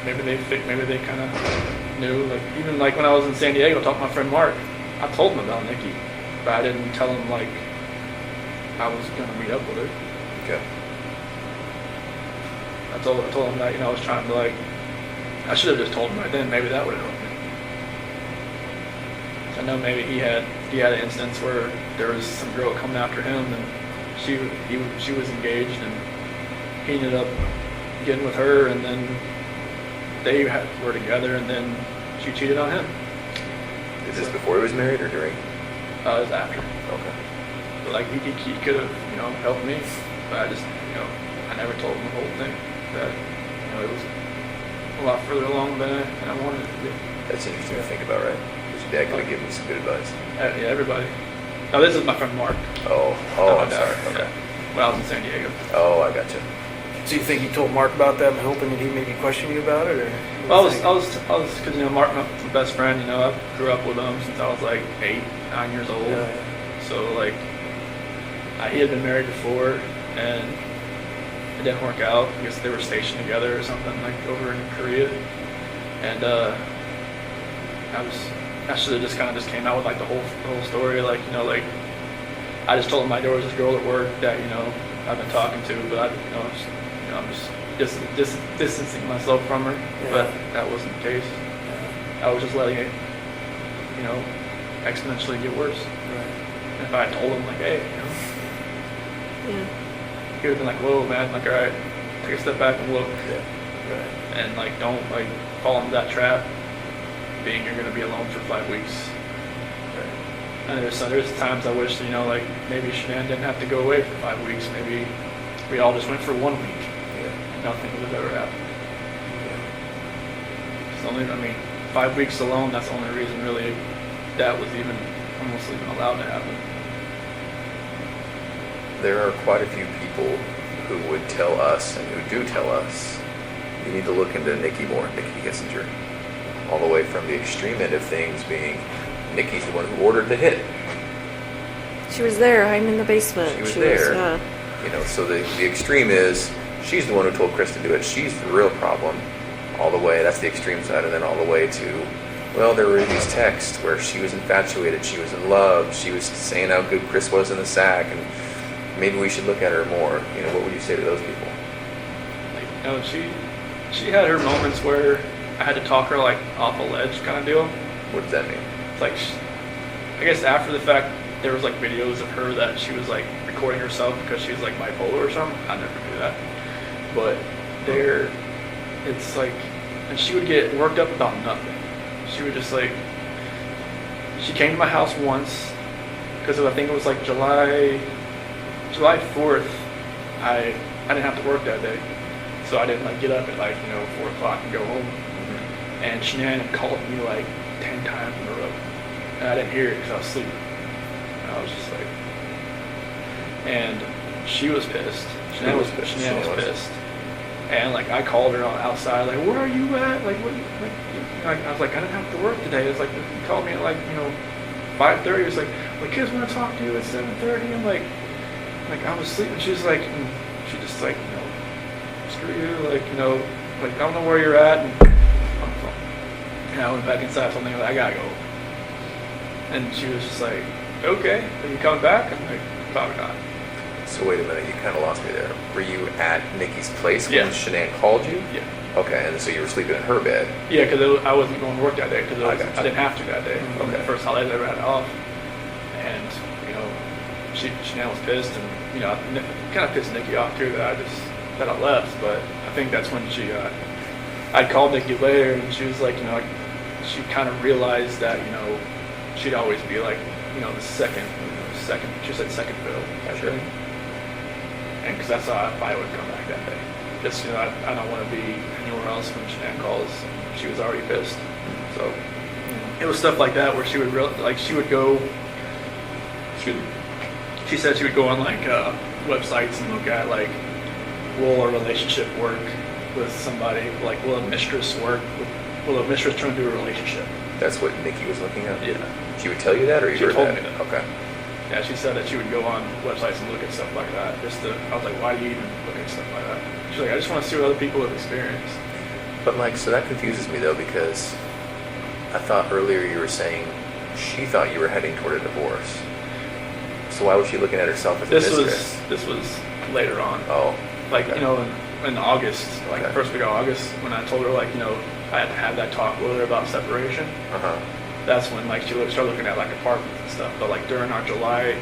maybe they kind of knew. Like even like when I was in San Diego talking to my friend Mark, I told him about Nikki, but I didn't tell him like I was gonna meet up with her. Okay. I told him that I was trying to like I should have just told him right then. Maybe that would have helped me. I know maybe he had an instance where there was some girl coming after him, and she was engaged, and he ended up getting with her, and then they were together, and then she cheated on him. Is this before he was married or during? It was after. Okay. So but like he could have, you know, helped me, but I just, you know, I never told him the whole thing, that, you know, it was a lot further along than I wanted it to be. That's interesting to think about, right? Because your dad could have given you some good advice. Yeah, everybody. Now this is my friend Mark. Oh, My I'm dad, sorry. Okay. Yeah, when I was in San Diego. Oh, I gotcha. So you think you told Mark about that, hoping that he maybe questioned you about it, or? Well, I was, because, you know, Mark, my best friend, you know, I grew up with him since I was like 8, 9 years old. Yeah. So, like, he had been married before, and it didn't work out. I guess they were stationed together or something, like, over in Korea. And, I should have just kind of just came out with, like, the whole story. Like, you know, like, I just told him, like, there was this girl at work that, you know, I've been talking to, but I'm just distancing myself from her. Yeah. But that wasn't the case. Yeah. I was just letting it, you know, exponentially get worse. Right. And if I had told him, like, hey, you know, Yeah. he would have been like, whoa, man, like, all right, take a step back and look. Yeah. Right. And, like, don't, like, fall into that trap, being you're going to be alone for 5 weeks. And there's times I wish, you know, like, maybe Shanann didn't have to go away for 5 weeks. Maybe we all just went for 1 week. Yeah. Nothing would have ever happened. Yeah. It's only, I mean, 5 weeks alone, that's the only reason really that was almost even allowed to happen. There are quite a few people who would tell us and who do tell us, you need to look into Nikki more, Nikki Kissinger. All the way from the extreme end of things being Nikki's the one who ordered the hit. She was there. I'm in the basement. She was there. Yeah. You know, so the extreme is she's the one who told Chris to do it. She's the real problem. All the way, that's the extreme side, and then all the way to, well, there were these texts where she was infatuated, she was in love, she was saying how good Chris was in the sack, and maybe we should look at her more. You know, what would you say to those people? Like, you know, she had her moments where I had to talk her, like, off a ledge kind of deal. What does that mean? Like, I guess after the fact, there was like videos of her that she was like recording herself because she's like bipolar or something. I never knew that, but it's like, and she would get worked up about nothing. She would just like, she came to my house once because I think it was like July 4th. I didn't have to work that day, so I didn't like get up at like 4 o'clock and go home. Mm-hmm. And Shanann called me like 10 times in a row. And I didn't hear it because I was sleeping. And I was just like, and she was pissed. Shanann was pissed. And like I called her on outside, like, where are you at? Like, what? Like, I was like, I didn't have to work today. It's like, you called me at like 5:30. It's like, the kids want to talk to you at 7:30. I'm like I was sleeping. She's like, she just like, screw you. Like, like I don't know where you're at. And I went back inside. I told me, I gotta go. And she was just like, okay, are you coming back? I'm like, probably not. So wait a minute, you kind of lost me there. Were you at Nikki's place when Yeah. Shanann called you? Yeah. Okay, and so you were sleeping in her bed. Yeah, because I wasn't going to work that day because I gotcha. I didn't have to that day. Okay. The first holiday I ever had off. And, Shanann was pissed, and, it kind of pissed Nikki off too that I left. But I think that's when I'd called Nikki later, and she was like, she kind of realized that, she'd always be like, the second, she said second fiddle. Sure. And because that's how I would come back that day. Just, I don't want to be anywhere else when Shanann calls. She was already pissed. So it was stuff like that where she would she would go, she said she would go on like websites and look at like, will a relationship work with somebody? Like, will a mistress work? Will a mistress turn into a relationship? That's what Nikki was looking at? Yeah. She would tell you that, or you She heard told that? me that. Okay. Yeah, she said that she would go on websites and look at stuff like that. I was like, why do you even look at stuff like that? She's like, I just want to see what other people have experienced. But so that confuses me though, because I thought earlier you were saying she thought you were heading toward a divorce. So why was she looking at herself as a mistress? This was later on. Oh. Like, okay. in August, like Okay. first week of August, when I told her, like, I had to have that talk with her about separation. Uh-huh. That's when, like, she started looking at, like, apartments and stuff. But, like, during our July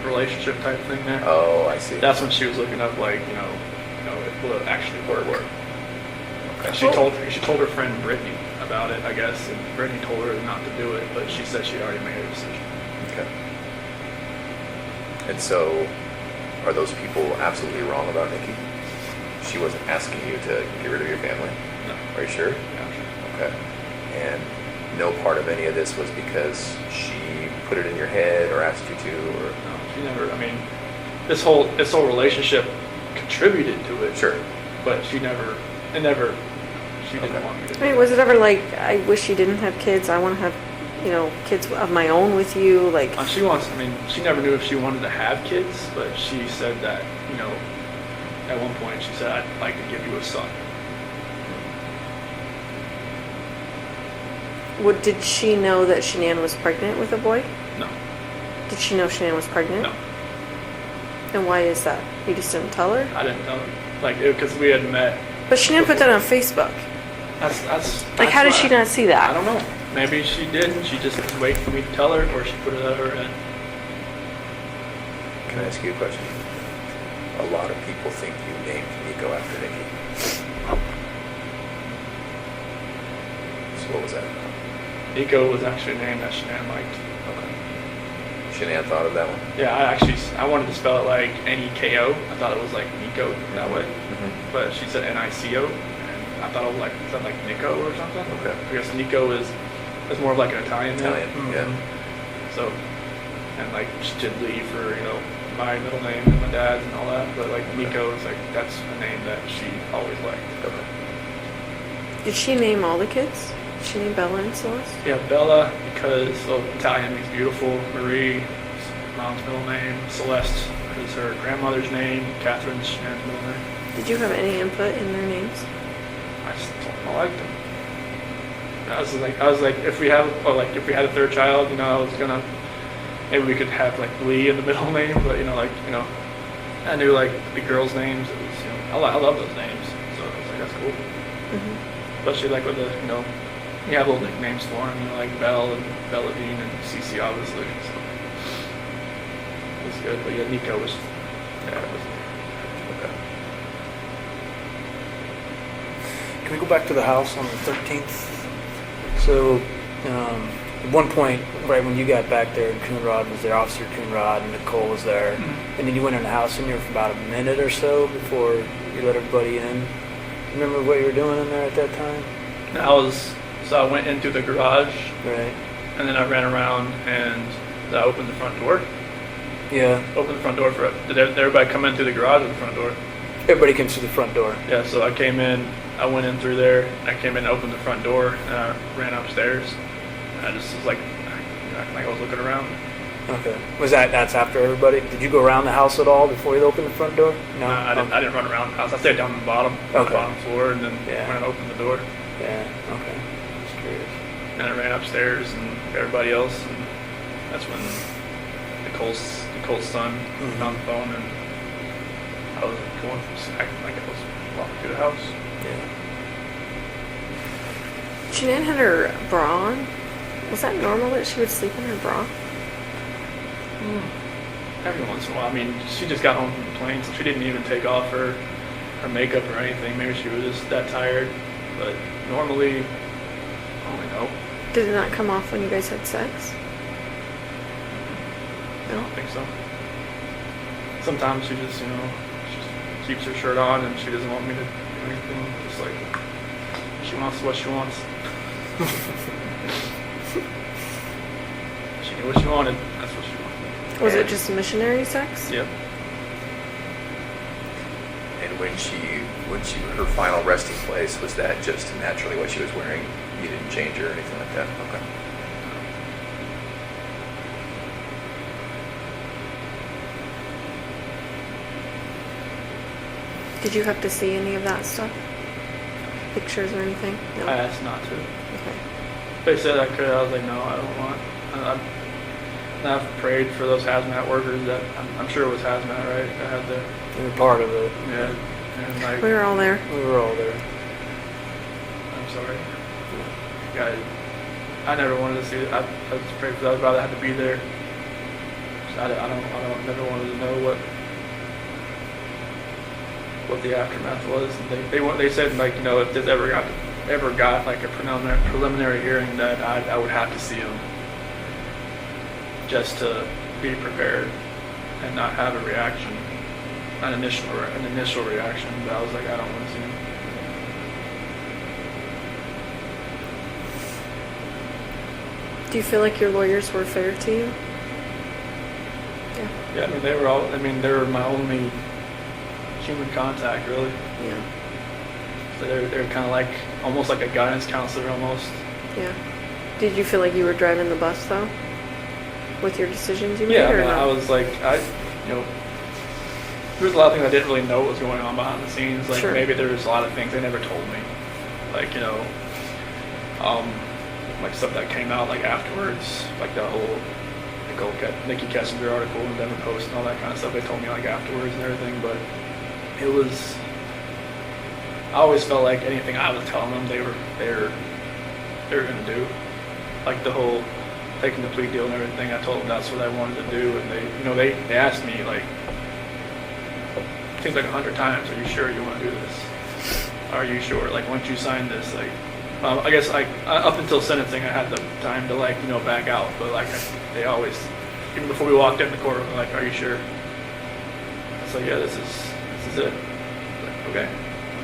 relationship type thing there, Oh, I see. that's when she was looking up, like, will it actually work? Okay. She told her friend Brittany about it, I guess, and Brittany told her not to do it, but she said she already made her decision. Okay. And so, are those people absolutely wrong about Nikki? She wasn't asking you to get rid of your family? No. Are you sure? Yeah, I'm sure. Okay. And no part of any of this was because she put it in your head or asked you to, or? No, she never. I mean, this whole relationship contributed to it. Sure. But she didn't Okay. want me to. I mean, was it ever like, I wish you didn't have kids, I want to have, kids of my own with you, like, She never knew if she wanted to have kids, but she said that, at one point she said, I'd like to give you a son. did she know that Shanann was pregnant with a boy? No. Did she know Shanann was pregnant? No. And why is that? You just didn't tell her? I didn't tell her. Because we had met. But Shanann put that on Facebook. That's Like, how did she not see that? I don't know. Maybe she did, and she just was waiting for me to tell her, or she put it out of her head. Can I ask you a question? A lot of people think you named Nico after Nikki. So what was that? Nico was actually a name that Shanann liked. Okay. Shanann thought of that one? Yeah, I wanted to spell it like N-E-K-O. I thought it was like Nico that way. Mm-hmm. But she said N-I-C-O, and I thought it was like, sounded like Nico or something. Okay. I guess Nico is more of like an Italian name. Italian, yeah. So, and like she did leave for, my middle name and my dad's and all that, but like Nico is like, that's a name that she always liked. Okay. Did she name all the kids? Did she name Bella and Celeste? Yeah, Bella, because Italian means beautiful. Marie, mom's middle name. Celeste is her grandmother's name. Catherine's Shannon's middle name. Did you have any input in their names? I just liked them. I was like, if we had a third child, I was gonna, maybe we could have like Lee in the middle name, but I knew like the girls' names. It was, I love those names, so I was like, that's cool. Mm-hmm. Especially like with the, you have little nicknames for them, like Belle and Belladine and Cece, obviously. So it was good, but yeah, Nico was, it was. Okay. Can we go back to the house on the 13th? So, at one point, right when you got back there, Coonrod was there, Officer Coonrod, and Nicole was there. Mm-hmm. And then you went in the house in there for about a minute or so before you let everybody in. Remember what you were doing in there at that time? So I went into the garage, Right. and then I ran around and I opened the front door. Yeah. Opened the front door did everybody come in through the garage or the front door? Everybody comes through the front door. Yeah, so I came in, I went in through there, I came in and opened the front door, and I ran upstairs. I just was like I was looking around. Okay. That's after everybody? Did you go around the house at all before you opened the front door? No. I didn't run around the house. I stayed down on the bottom, on Okay. the bottom floor, and then Yeah. went and opened the door. Yeah. Okay. Just curious. And I ran upstairs and everybody else, and that's when Nicole's son Mhm. was on the phone, and I was acting like I was walking through the house. Yeah. Shanann had her bra on. Was that normal that she would sleep in her bra? Every once in a while. I mean, she just got home from the plane, so she didn't even take off her makeup or anything. Maybe she was just that tired. But normally, I don't know. Did it not come off when you guys had sex? I don't think so. Sometimes she just, she just keeps her shirt on and she doesn't want me to do anything. Just like, she wants what she wants. She knew what she wanted. That's what she wanted. Was it just missionary sex? Yep. And when her final resting place, was that just naturally what she was wearing? You didn't change her or anything like that? Okay. Did you have to see any of that stuff? Pictures or anything? No. I asked not to. Okay. They said I could. I was like, no, I don't want. I've prayed for those hazmat workers that I'm sure it was hazmat, right? I had the You were part of it. yeah, and like We were all there. We were all there. I'm sorry. Yeah, I never wanted to see it. I just prayed for that. I'd rather have to be there. I never wanted to know what the aftermath was. And they said like if this ever got like a preliminary hearing that I would have to see him just to be prepared. and not have a reaction, an initial reaction. But I was like, I don't want to see him. Do you feel like your lawyers were fair to you? Yeah. Yeah, I mean, they were my only human contact, really. Yeah. So they're kind of like, almost like a guidance counselor, almost. Yeah. Did you feel like you were driving the bus though, with your decisions you made, Yeah, I or mean, no? I was like, there was a lot of things I didn't really know what was going on behind the scenes. Like, Sure. maybe there was a lot of things they never told me. Like, like stuff that came out like afterwards, like that whole Nikki Kessinger article in Denver Post and all that kind of stuff. They told me like afterwards and everything, but it was. I always felt like anything I was telling them, they were gonna do. Like the whole taking the plea deal and everything. I told them that's what I wanted to do, and they asked me like, it seems like 100 times, "Are you sure you want to do this? Are you sure? Like, once you sign this, like." I guess like up until sentencing, I had the time to like back out, but like they always, even before we walked in the courtroom, they're like, "Are you sure?" I was like, "Yeah, this is it." Like, okay.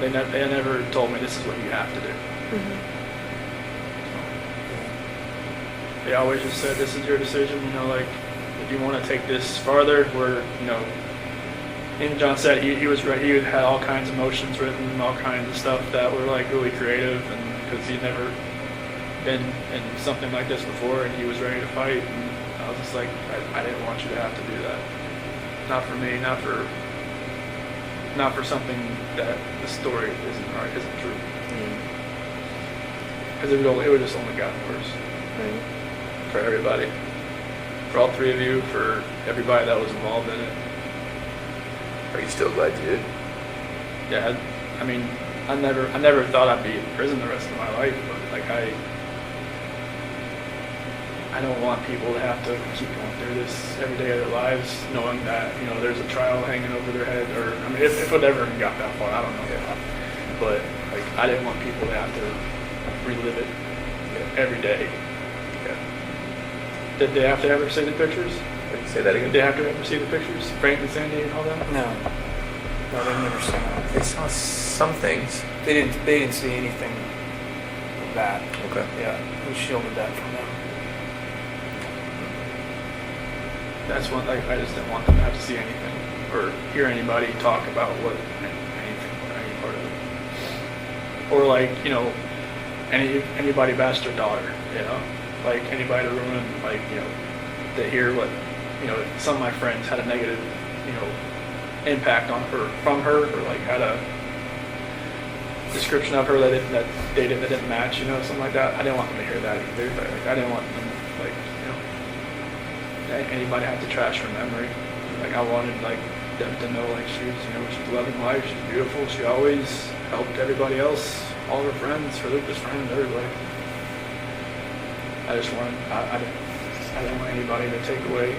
They never told me this is what you have to do. Mhm. They always just said, "This is your decision. Like if you want to take this farther, we're And John said he was ready. He had all kinds of motions written, all kinds of stuff that were like really creative, and because he'd never been in something like this before, and he was ready to fight. And I was just like, I didn't want you to have to do that. Not for me. Not for something that the story isn't true. Because it would just only gotten worse Right. for everybody, for all three of you, for everybody that was involved in it. Are you still glad you did? Yeah, I mean, I never thought I'd be in prison the rest of my life, but like I don't want people to have to keep going through this every day of their lives, knowing that there's a trial hanging over their head, or I mean, if it ever got that far, I don't know. Yeah. But like, I didn't want people to have to relive it every day. Yeah. Did they have to ever see the pictures? Say that Did again? they have to ever see the pictures? Frank and Sandy and all that? No, they never saw it. They saw some things. They didn't see anything of that. Okay. Yeah, we shielded that from them. That's one thing. I just didn't want them to have to see anything or hear anybody talk about anything or any part of it. Or like, anybody bashed their daughter, like anybody to ruin, like, to hear what, some of my friends had a negative, impact on her, from her, or like had a description of her that didn't match, something like that. I didn't want them to hear that either. Like, I didn't want them, like, anybody had to trash her memory. Like, I wanted like them to know, like, she's loving life, she's beautiful, she always helped everybody else, all of her friends, her Lucas friends, everybody. I just wanted, I didn't want anybody to take away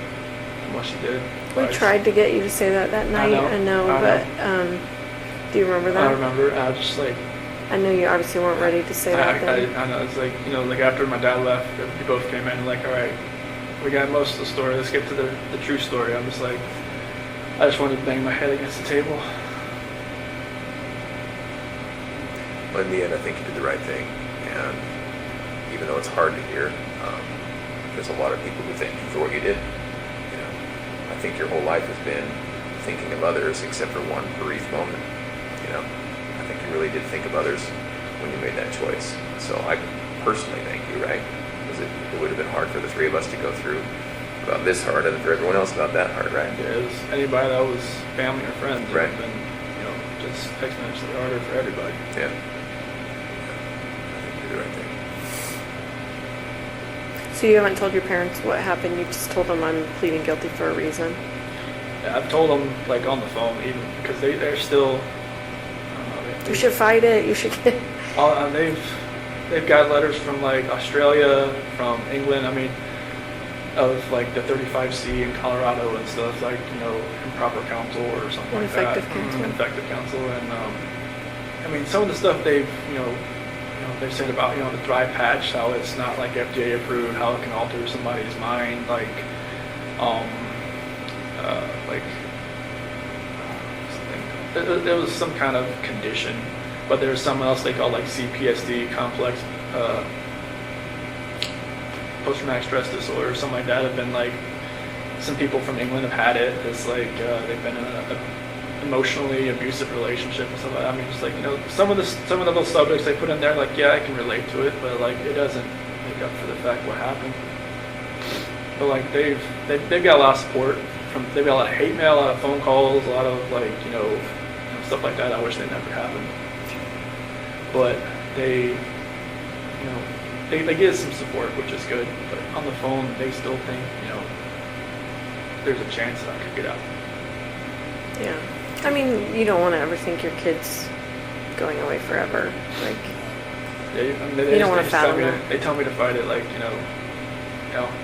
from what she did. We tried to get you to say that night. I know, but do you remember that? I remember. I was just like, I know you obviously weren't ready to say that then. I know. It's like, like after my dad left, we both came in like, all right, we got most of the story. Let's get to the true story. I'm just like, I just wanted to bang my head against the table. Well, in the end, I think you did the right thing. And even though it's hard to hear, there's a lot of people who thank you for what you did. I think your whole life has been thinking of others, except for one brief moment. I think you really did think of others when you made that choice. So I personally thank you, right? Because it would have been hard for the three of us to go through about this hard, and for everyone else about that hard, right? Yeah, it was anybody that was family or friends. Right. It would have been, just exponentially harder for everybody. Yeah. I think you did the right thing. So you haven't told your parents what happened, you just told them I'm pleading guilty for a reason? Yeah, I've told them like on the phone, even because they're still. I don't know, You should fight it, you should get... They've got letters from like Australia, from England. I mean, of like the 35C in Colorado and stuff, like improper counsel or something like that. Ineffective counsel. Ineffective counsel, and I mean, some of the stuff they've they've said about the dry patch, how it's not like FDA approved, how it can alter somebody's mind, like like something. It was some kind of condition, but there's something else they call like CPSD, complex post-traumatic stress disorder, or something like that. Have been like some people from England have had it. It's like they've been in an emotionally abusive relationship and stuff like that. I mean, just like, you know, some of those subjects they put in there, like, yeah, I can relate to it, but like it doesn't make up for the fact what happened. But like they've got a lot of support from, they've got a lot of hate mail, a lot of phone calls, a lot of like, you know, stuff like that. I wish they never happened. But they, you know, they get some support, which is good. But on the phone, they still think, you know, there's a chance that I could get out. Yeah. I mean, you don't want to ever think your kid's going away forever. Like, Yeah, I mean, You don't wanna fathom tell me that. they tell me to fight it, like, you know,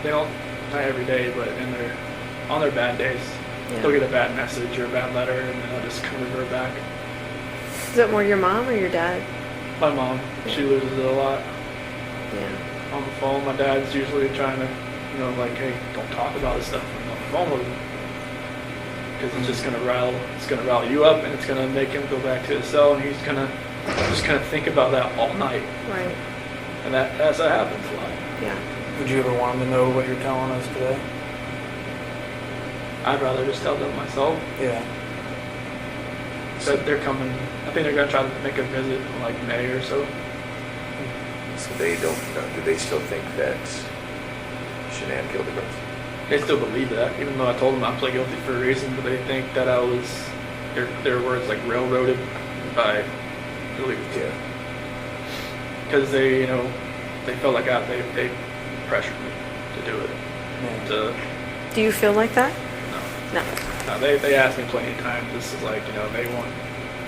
they don't, not every day, but on their bad days, Yeah. they'll get a bad message or a bad letter, and then I'll just kind of revert back. is it more your mom or your dad? My mom, she loses it a lot Yeah. on the phone. My dad's usually trying to, you know, like, hey, don't talk about this stuff on the phone with him, because it's just gonna rile you up, and it's gonna make him go back to his cell, and he's gonna just kind of think about that all night, Right. and that happens a lot. Yeah. Would you ever want them to know what you're telling us today? I'd rather just tell them myself. Yeah. Said they're coming. I think they're gonna try to make a visit in like May or so. So they don't, do they still think that Shanann killed the girls? They still believe that, even though I told them I pled guilty for a reason. But they think that I was their words like railroaded by illegals. Yeah. Because they, you know, they felt like they pressured me to do it. Yeah. To, Do you feel like that? no. No. No, they asked me plenty of times. This is like, you know, they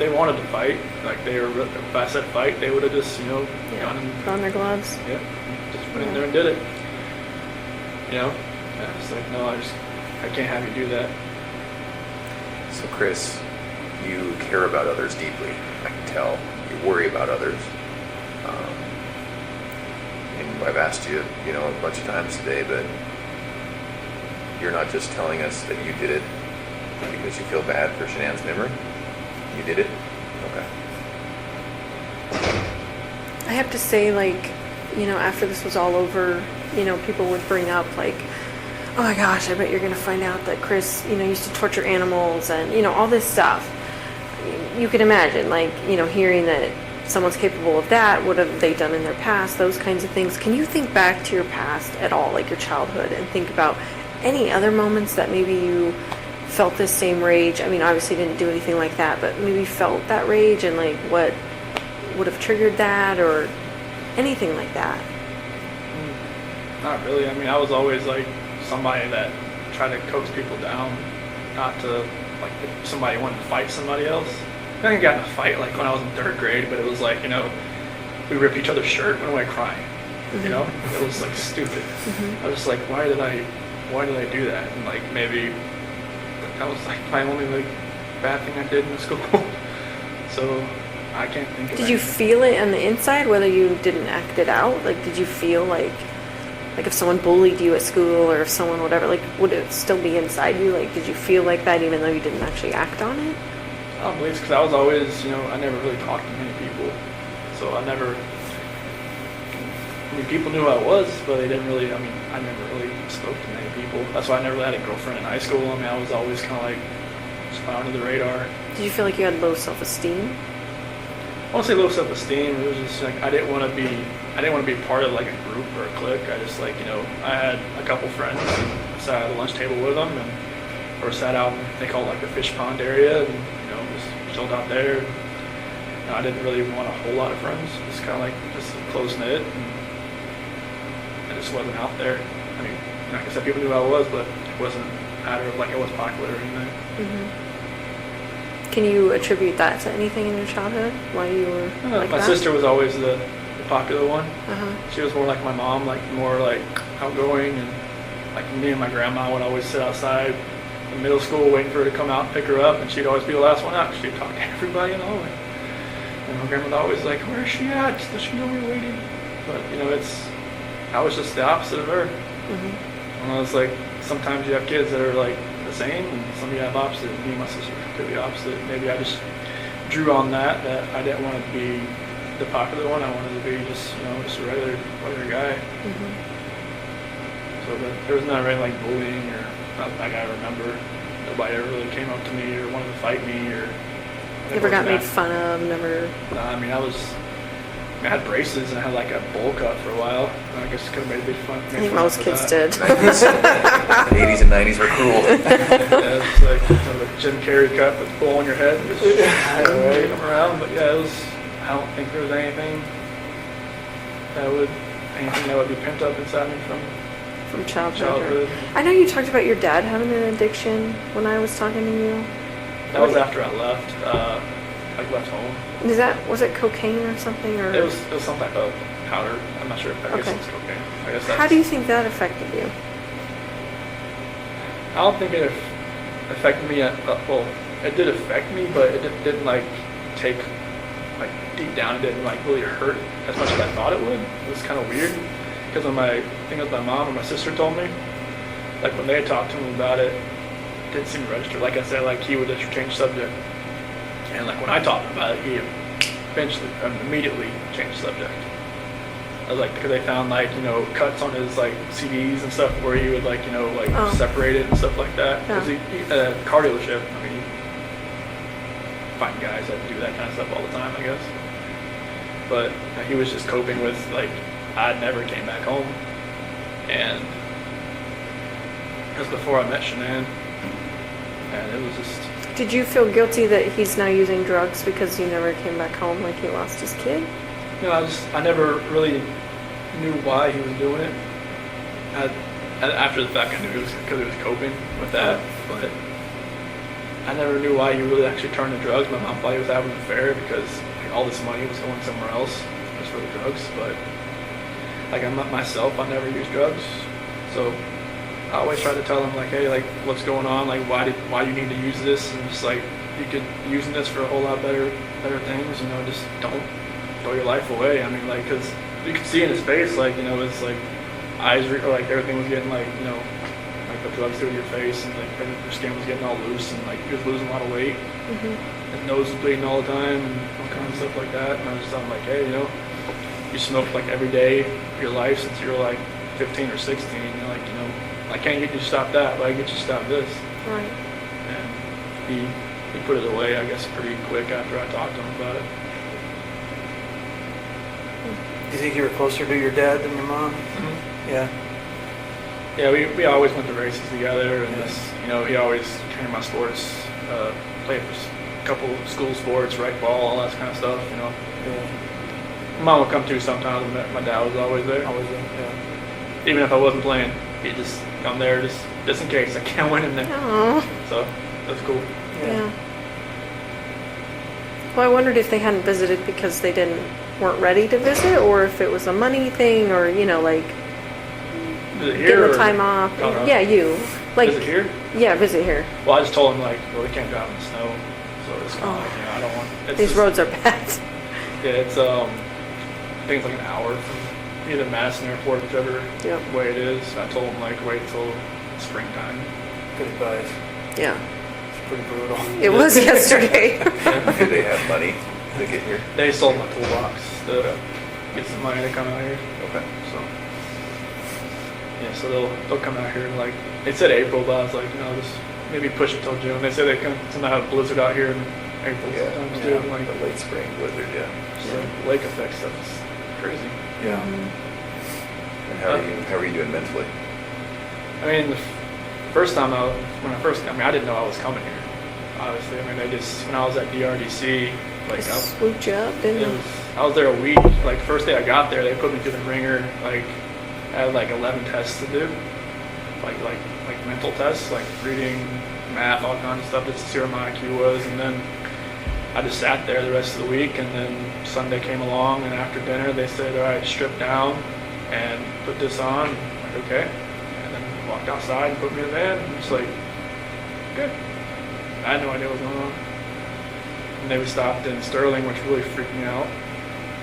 wanted to fight. Like they were, if I said fight, they would have just, you know, gone and Put on their gloves. yeah, just went in there and did it. You know, and it's like, no, I can't have you do that. So Chris, you care about others deeply. I can tell. You worry about others. And I've asked you, you know, a bunch of times today, but you're not just telling us that you did it because you feel bad for Shanann's memory. You did it? Okay. I have to say, like, you know, after this was all over, you know, people would bring up, like, oh my gosh, I bet you're going to find out that Chris, you know, used to torture animals and, you know, all this stuff. You can imagine, like, you know, hearing that someone's capable of that, what have they done in their past, those kinds of things. Can you think back to your past at all, like your childhood, and think about any other moments that maybe you felt this same rage? I mean, obviously didn't do anything like that, but maybe felt that rage, and like what would have triggered that, or anything like that? Not really. I mean, I was always like somebody that tried to coax people down, not to, like, if somebody wanted to fight somebody else. I think I got in a fight like when I was in 3rd grade, but it was like, you know, we ripped each other's shirt, went away crying. You know, it was like stupid. I was just like, why did I do that? And like maybe that was like my only like bad thing I did in school. So I can't think of Did you anything. feel it on the inside, whether you didn't act it out? Like, did you feel like if someone bullied you at school, or if someone whatever, like, would it still be inside you? Like, did you feel like that even though you didn't actually act on it? I don't believe it's because I was always, you know, I never really talked to many people. So I mean, people knew who I was, but they didn't really, I mean, I never really spoke to many people. That's why I never had a girlfriend in high school. I mean, I was always kind of like, just fly under the radar. Did you feel like you had low self-esteem? I won't say low self-esteem. It was just like, I didn't want to be part of like a group or a clique. I just like, you know, I had a couple friends, and I sat at the lunch table with them, or sat out, they call it like the fish pond area, and, you know, just chilled out there. You know, I didn't really want a whole lot of friends, just kind of like, just close knit, and I just wasn't out there. I mean, like I said, people knew who I was, but it wasn't a matter of like I was popular or anything. Can you attribute that to anything in your childhood? Why you were like My that? sister was always the popular one. Uh-huh. She was more like my mom, like more like outgoing, and like me and my grandma would always sit outside in middle school waiting for her to come out and pick her up, and she'd always be the last one out. She'd talk to everybody in the hallway. And my grandma would always like, where's she at? Does she know we're waiting? But, you know, I was just the opposite of her. And I was like, sometimes you have kids that are like, the same, and some of you have opposite. Me and my sister are completely opposite. Maybe I just drew on that I didn't want to be the popular one. I wanted to be just, just a regular guy. Mhm. So there was not really like bullying or not like I remember. Nobody ever really came up to me or wanted to fight me or. Never got made fun of, never. I mean, I had braces and I had like a bowl cut for a while. I guess it could have made a big fun. I think most kids did. 90s, the 80s and 90s were cruel. Yeah, it's like a Jim Carrey cut with the bowl on your head. Just shake them around. But yeah, I don't think there was anything that would be pent up inside me From childhood. childhood. I know you talked about your dad having an addiction when I was talking to you. That was after I left. I left home. Was it cocaine or something, or? It was some type of powder. I'm not sure. I guess Okay. it was cocaine. I guess How do you think that affected you? I don't think it affected me. Well, it did affect me, but it didn't like take like deep down. It didn't like really hurt as much as I thought it would. It was kind of weird because I think it was my mom or my sister told me, like when they talked to him about it, it didn't seem to register. Like I said, like he would just change subject, and like when I talked about it, he immediately changed subject. I was like, because they found like, cuts on his like CDs and stuff where he would like, Oh. separate it and stuff like that. Yeah. Because he at a car dealership, I mean, you find guys that do that kind of stuff all the time, I guess. But he was just coping with like, I never came back home. And it was before I met Shanann. And it was just... Did you feel guilty that he's now using drugs because he never came back home, like he lost his kid? I never really knew why he was doing it. After the fact, I knew it was because he was coping with that, but I never knew why he really actually turned to drugs. My mom thought he was having an affair because like, all this money was going somewhere else just for the drugs, but like myself, I never used drugs, so I always try to tell him like, hey, like what's going on, like why do you need to use this, and just like you could be using this for a whole lot better things, just don't throw your life away. I mean, like, because you could see in his face, like, it's like eyes, or like everything was getting like, like the drugs through your face, and like your skin was getting all loose, and like he was losing a lot of weight. Mm-hmm. His nose was bleeding all the time, and all kinds of stuff like that. And I was just like, hey, you smoked like every day of your life since you were like 15 or 16. You're like, I can't get you to stop that, but I can get you to stop this. Right. And he put it away, I guess, pretty quick after I talked to him about it. Do you think you were closer to your dad than your mom? Mm-hmm. Yeah. Yeah, we always went to races together, and he always came to my sports, played for a couple school sports, rec ball, all that kind of stuff. Yeah. My mom would come too sometimes, and my dad was always there. Always, yeah. Even if I wasn't playing, he'd just come there just in case I can't win in there. Oh. So that's cool. Yeah. Well, I wondered if they hadn't visited because they weren't ready to visit, or if it was a money thing, or like Visit here getting or the time off. Oh, no. Yeah, you like Visit here? Yeah, visit here. Well, I just told him like, well, we can't drive in the snow, so it's kind of like, I don't want. It's These just, roads are bad. Yeah, it's I think it's like an hour from either Madison Airport, whichever Yep. way it is. I told him like wait till springtime. Good advice. Yeah, It's pretty brutal. it was yesterday. Do they have money to get here? They sold my toolbox to get some money to come out here. Okay. So yeah, so they'll come out here and like they said April, but I was like, just maybe push it till June. They said they can sometimes have a blizzard out here in April sometimes too. Yeah, Like the late spring blizzard, yeah. so lake effect stuff is crazy. Yeah. Mm-hmm. And how are you doing mentally? I mean, the first time I didn't know I was coming here. Obviously, I mean, when I was at DRDC, like They swooped you up, didn't they? I was there a week. Like first day I got there, they put me through the ringer. Like I had like 11 tests to do, like mental tests, like reading, math, all kinds of stuff just to see where my IQ was. And then I just sat there the rest of the week. And then Sunday came along, and after dinner they said, "All right, strip down and put this on." I'm like, okay. And then walked outside and put me in the van. And it's like, okay. I had no idea what was going on. And then we stopped in Sterling, which really freaked me out.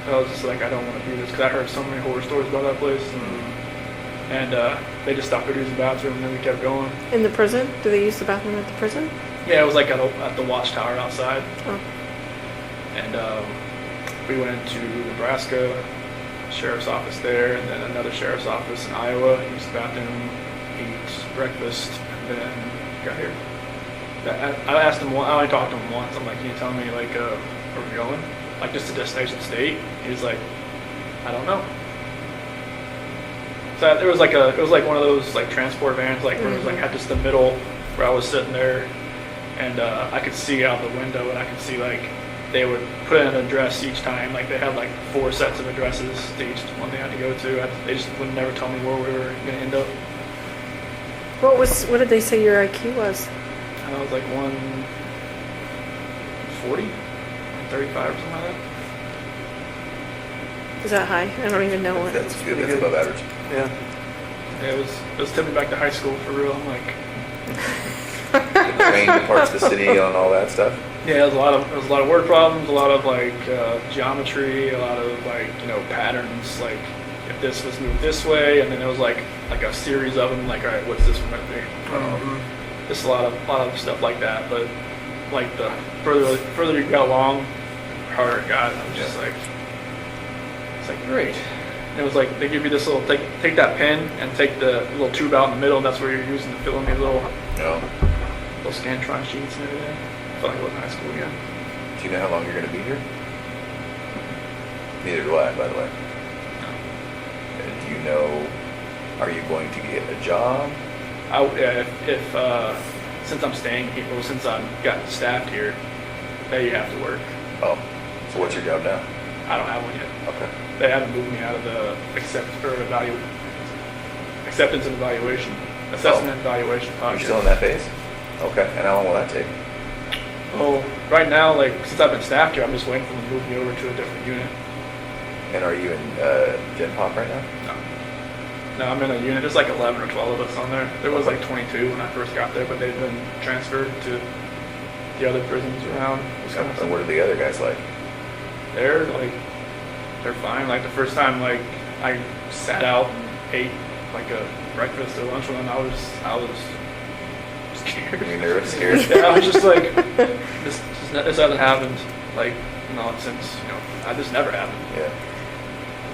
I was just like, I don't want to do this, because I heard so many horror stories about that place. And and they just stopped to use the bathroom, and then we kept going. In the prison? Do they use the bathroom at the prison? Yeah, it was like at the watchtower outside, Oh. and we went into Nebraska, sheriff's office there, and then another sheriff's office in Iowa. Used the bathroom, eat breakfast, and then got here. I asked him. I only talked to him once. I'm like, can you tell me like where we're going? Like just to Destination State. He's like, I don't know. So it was like one of those like transport vans, like where it was like had just the middle where I was sitting there, and I could see out the window, and I could see like they would put in an address each time. Like they had like 4 sets of addresses to each one they had to go to. They just would never tell me where we were gonna end up. What did they say your IQ was? And I was like 140, 135 or something like that. Is that high? I don't even know what. That's good. That's above average. Yeah. Yeah, it was tipping back to high school for real. I'm like, The main parts of the city on all that stuff. yeah, there was a lot of word problems, a lot of like geometry, a lot of like patterns. Like if this was moved this way, and then there was like a series of them. Like, all right, what's this one going to be? Just a lot of stuff like that. But like the further you got along, the harder it got. And I was just like, it's like great. And it was like they give you this little take that pen and take the little tube out in the middle, and that's where you're using to fill in these little Scantron sheets and everything. I felt like I was in high school again. Do you know how long you're going to be here? Neither do I, by the way. And do you know, are you going to get a job? If since I'm staying here, well, since I've gotten staffed here, you have to work. Oh, so what's your job now? I don't have one yet. Okay. They haven't moved me out of the acceptance and evaluation, assessment and evaluation You're project. still in that phase? Okay. And how long will that take? Oh, right now, like since I've been staffed here, I'm just waiting for them to move me over to a different unit. And are you in Gen Pop right now? No, I'm in a unit. There's like 11 or 12 of us on there. There was like 22 when I first got there, but they've been transferred to the other prisons around Wisconsin. And what are the other guys like? They're fine. Like the first time, like I sat out and ate like a breakfast or lunch with them, I was scared. Are you nervous, scared? Yeah, I was just like, this hasn't happened. Like, since this never happened. Yeah.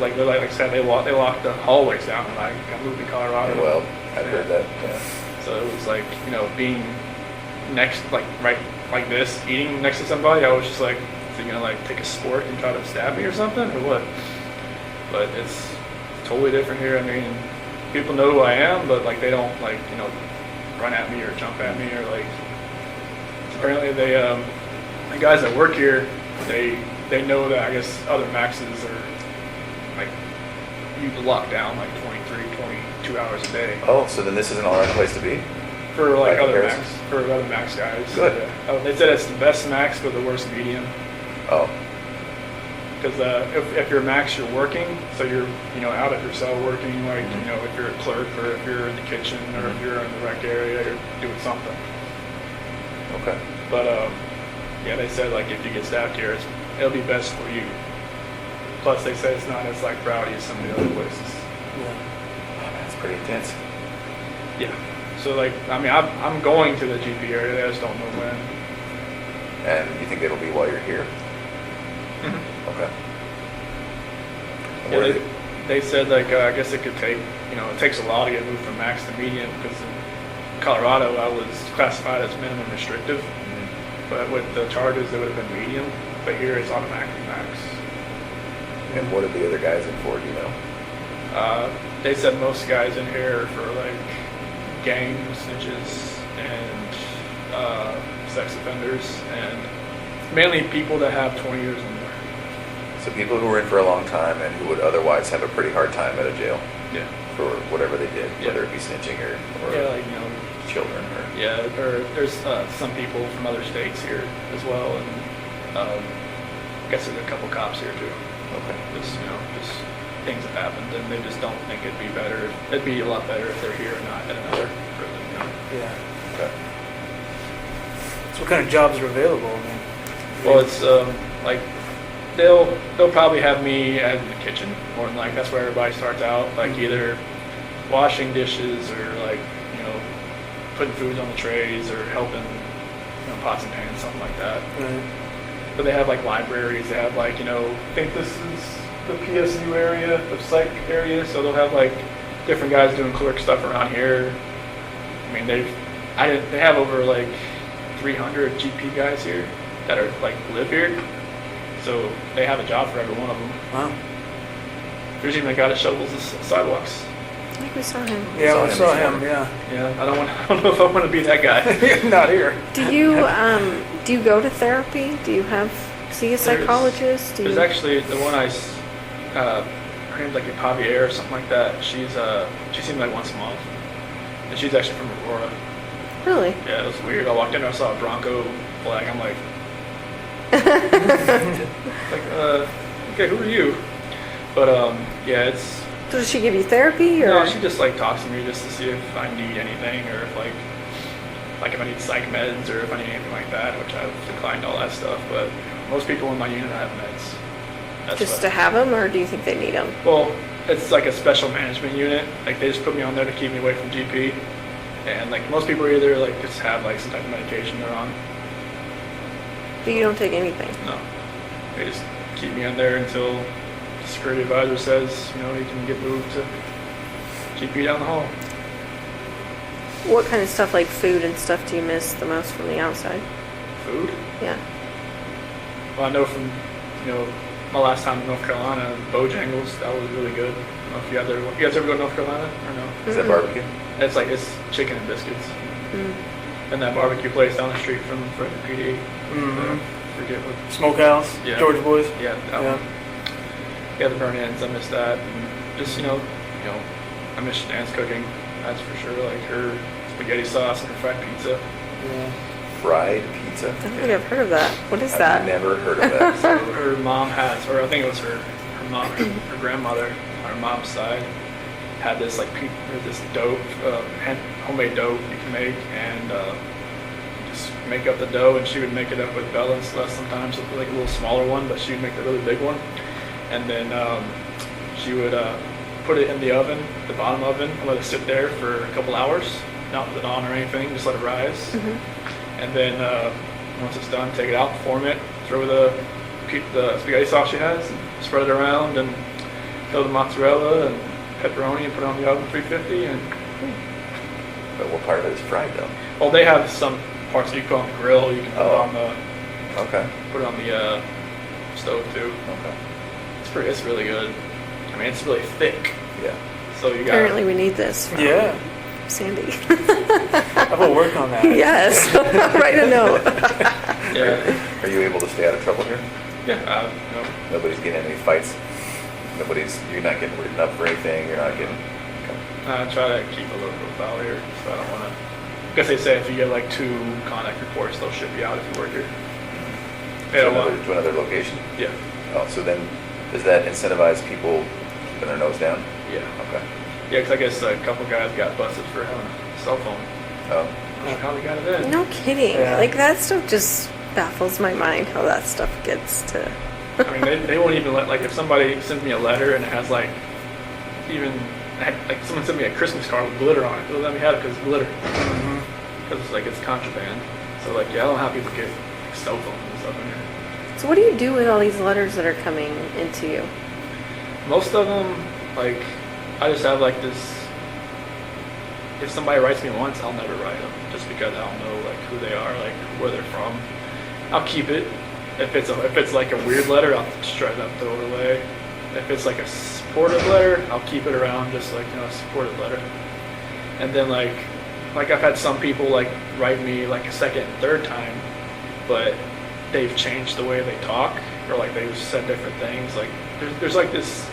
Like I said, they locked the hallways down when I moved to Colorado. Well, I've heard that. Yeah. So it was like being next, like right like this, eating next to somebody. I was just like, is he gonna like take a spork and try to stab me or something or what? But it's totally different here. I mean, people know who I am, but like they don't like run at me or jump at me or like. Apparently they the guys that work here, they know that I guess other maxes are like you lock down like 22 hours a day. Oh, so then this isn't all right place to be? For like By other comparison? max guys. Good. Yeah. They said it's the best max but the worst medium. Oh, Because if you're max, you're working, so you're out at your cell working. Like if you're a clerk or if you're in the kitchen or if you're in the rec area, you're doing something. okay. But yeah, they said like if you get staffed here, it'll be best for you. Plus, they say it's not as like rowdy as some of the other places. Yeah. Oh, that's pretty intense. Yeah. So like, I mean, I'm going to the GP area. I just don't know when. And you think it'll be while you're here? Okay. And Yeah, where are they said like I guess it could take it takes a while to get moved from max to medium because in Colorado I was classified as minimum restrictive, but with the charges it would have been medium, but here it's automatically max. And what are the other guys in for? Do you know? They said most guys in here are for like gang snitches and sex offenders and mainly people that have 20 years or more. So people who were in for a long time and who would otherwise have a pretty hard time at a jail Yeah. for whatever they did, Yeah. whether it be snitching or Yeah, like children or. yeah, or there's some people from other states here as well, and I guess there's a couple cops here too. Okay. Just things have happened, and they just don't think it'd be better. It'd be a lot better if they're here and not at another prison. Yeah. Okay. So what kind of jobs are available? I mean, Well, it's like they'll probably have me in the kitchen more than like that's where everybody starts out. Like either washing dishes or like, you know, putting food on the trays or helping, you know, pots and pans, something like that. Right. But they have like libraries. They have like, you know, I think this is the PSU area, the psych area. So they'll have like different guys doing clerk stuff around here. I mean, they have over like 300 GP guys here that are like live here. So they have a job for every one of them. Wow. There's even a guy that shovels the sidewalks. I think we saw him. Yeah, I saw this him. morning. Yeah. Yeah, I don't know if I want to be that guy. Not here. Do you go to therapy? Do you see a psychologist? There's actually the one her name's like Javier or something like that. She seemed like once a month, and she's actually from Aurora. Really? Yeah, it was weird. I walked in there, I saw a Bronco flag. I'm like, okay, who are you? But yeah, it's. So does she give you therapy, or? No, she just like talks to me just to see if I need anything, or if like if I need psych meds, or if I need anything like that, which I've declined all that stuff. But most people in my unit have meds. That's Just what- to have them, or do you think they need them? Well, it's like a special management unit. Like they just put me on there to keep me away from GP. And like most people either like just have like some type of medication they're on. But you don't take anything. No, they just keep me on there until the security advisor says, you know, you can get moved to GP down the hall. What kind of stuff, like food and stuff, do you miss the most from the outside? Food? Yeah. Well, I know from, you know, my last time in North Carolina, Bojangles, that was really good. I don't know if you guys ever go to North Carolina or no? Is that barbecue? It's chicken and biscuits. Mm. And that barbecue place down the street from PD. Mm-hmm. Forget what. Smokehouse. Yeah. George Boys. Yeah, that Yeah. one. Yeah, the burn ends. I miss that. And just you know, I miss Dan's cooking. That's for sure. Like her spaghetti sauce and her fried pizza. Yeah. Fried pizza? I don't think I've heard of that. What is I've that? never heard of that. So her mom has, or I think it was her mom, her grandmother on her mom's side had this like this dough, homemade dough you can make, and just make up the dough, and she would make it up with Bella and Celeste sometimes, with like a little smaller one, but she would make the really big one, and then she would put it in the oven, the bottom oven, and let it sit there for a couple hours, not put it on or anything, just let it rise, and then once it's done, take it out, form it, throw the spaghetti sauce she has, and spread it around, and throw the mozzarella and pepperoni and put it on the oven 350, and But what part of it is fried though? well, they have some parts that you put on the grill, you can put it Oh. on the Okay. stove too. Okay. It's really good. I mean, it's really thick, Yeah. so you got. Apparently we need this from Yeah. Sandy. I will work on that. Yes. Write a note. Yeah, Are you able to stay out of trouble here? yeah. Nobody's getting in any fights? You're not getting written up for anything? You're not getting... Okay. I try to keep a little profile here, so I don't want to. I guess they say if you get like 2 contact reports, they'll ship you out if you work here. They don't want. To another location? Yeah, Oh, so then, does that incentivize people keeping their nose down? yeah, Okay. yeah. Because I guess a couple guys got busted for having a cell phone. Oh, I'm not sure how they got it in. No kidding. Yeah. Like that stuff just baffles my mind how that stuff gets to. I mean, they won't even let, like, if somebody sends me a letter and it has, like, like, someone sent me a Christmas card with glitter on it. They'll let me have it because it's glitter. Because it's, like, it's contraband. So, like, yeah, I don't have people get like, cell phones and stuff in here. So what do you do with all these letters that are coming into you? Most of them, like, I just have, like, this... If somebody writes me once, I'll never write them. Just because I don't know, like, who they are, like, where they're from. I'll keep it. If it's like a weird letter, I'll shred it up, throw it away. If it's like a supportive letter, I'll keep it around, just like, a supportive letter. And then like I've had some people like write me like a second and third time, but they've changed the way they talk, or like they've said different things. Like there's like this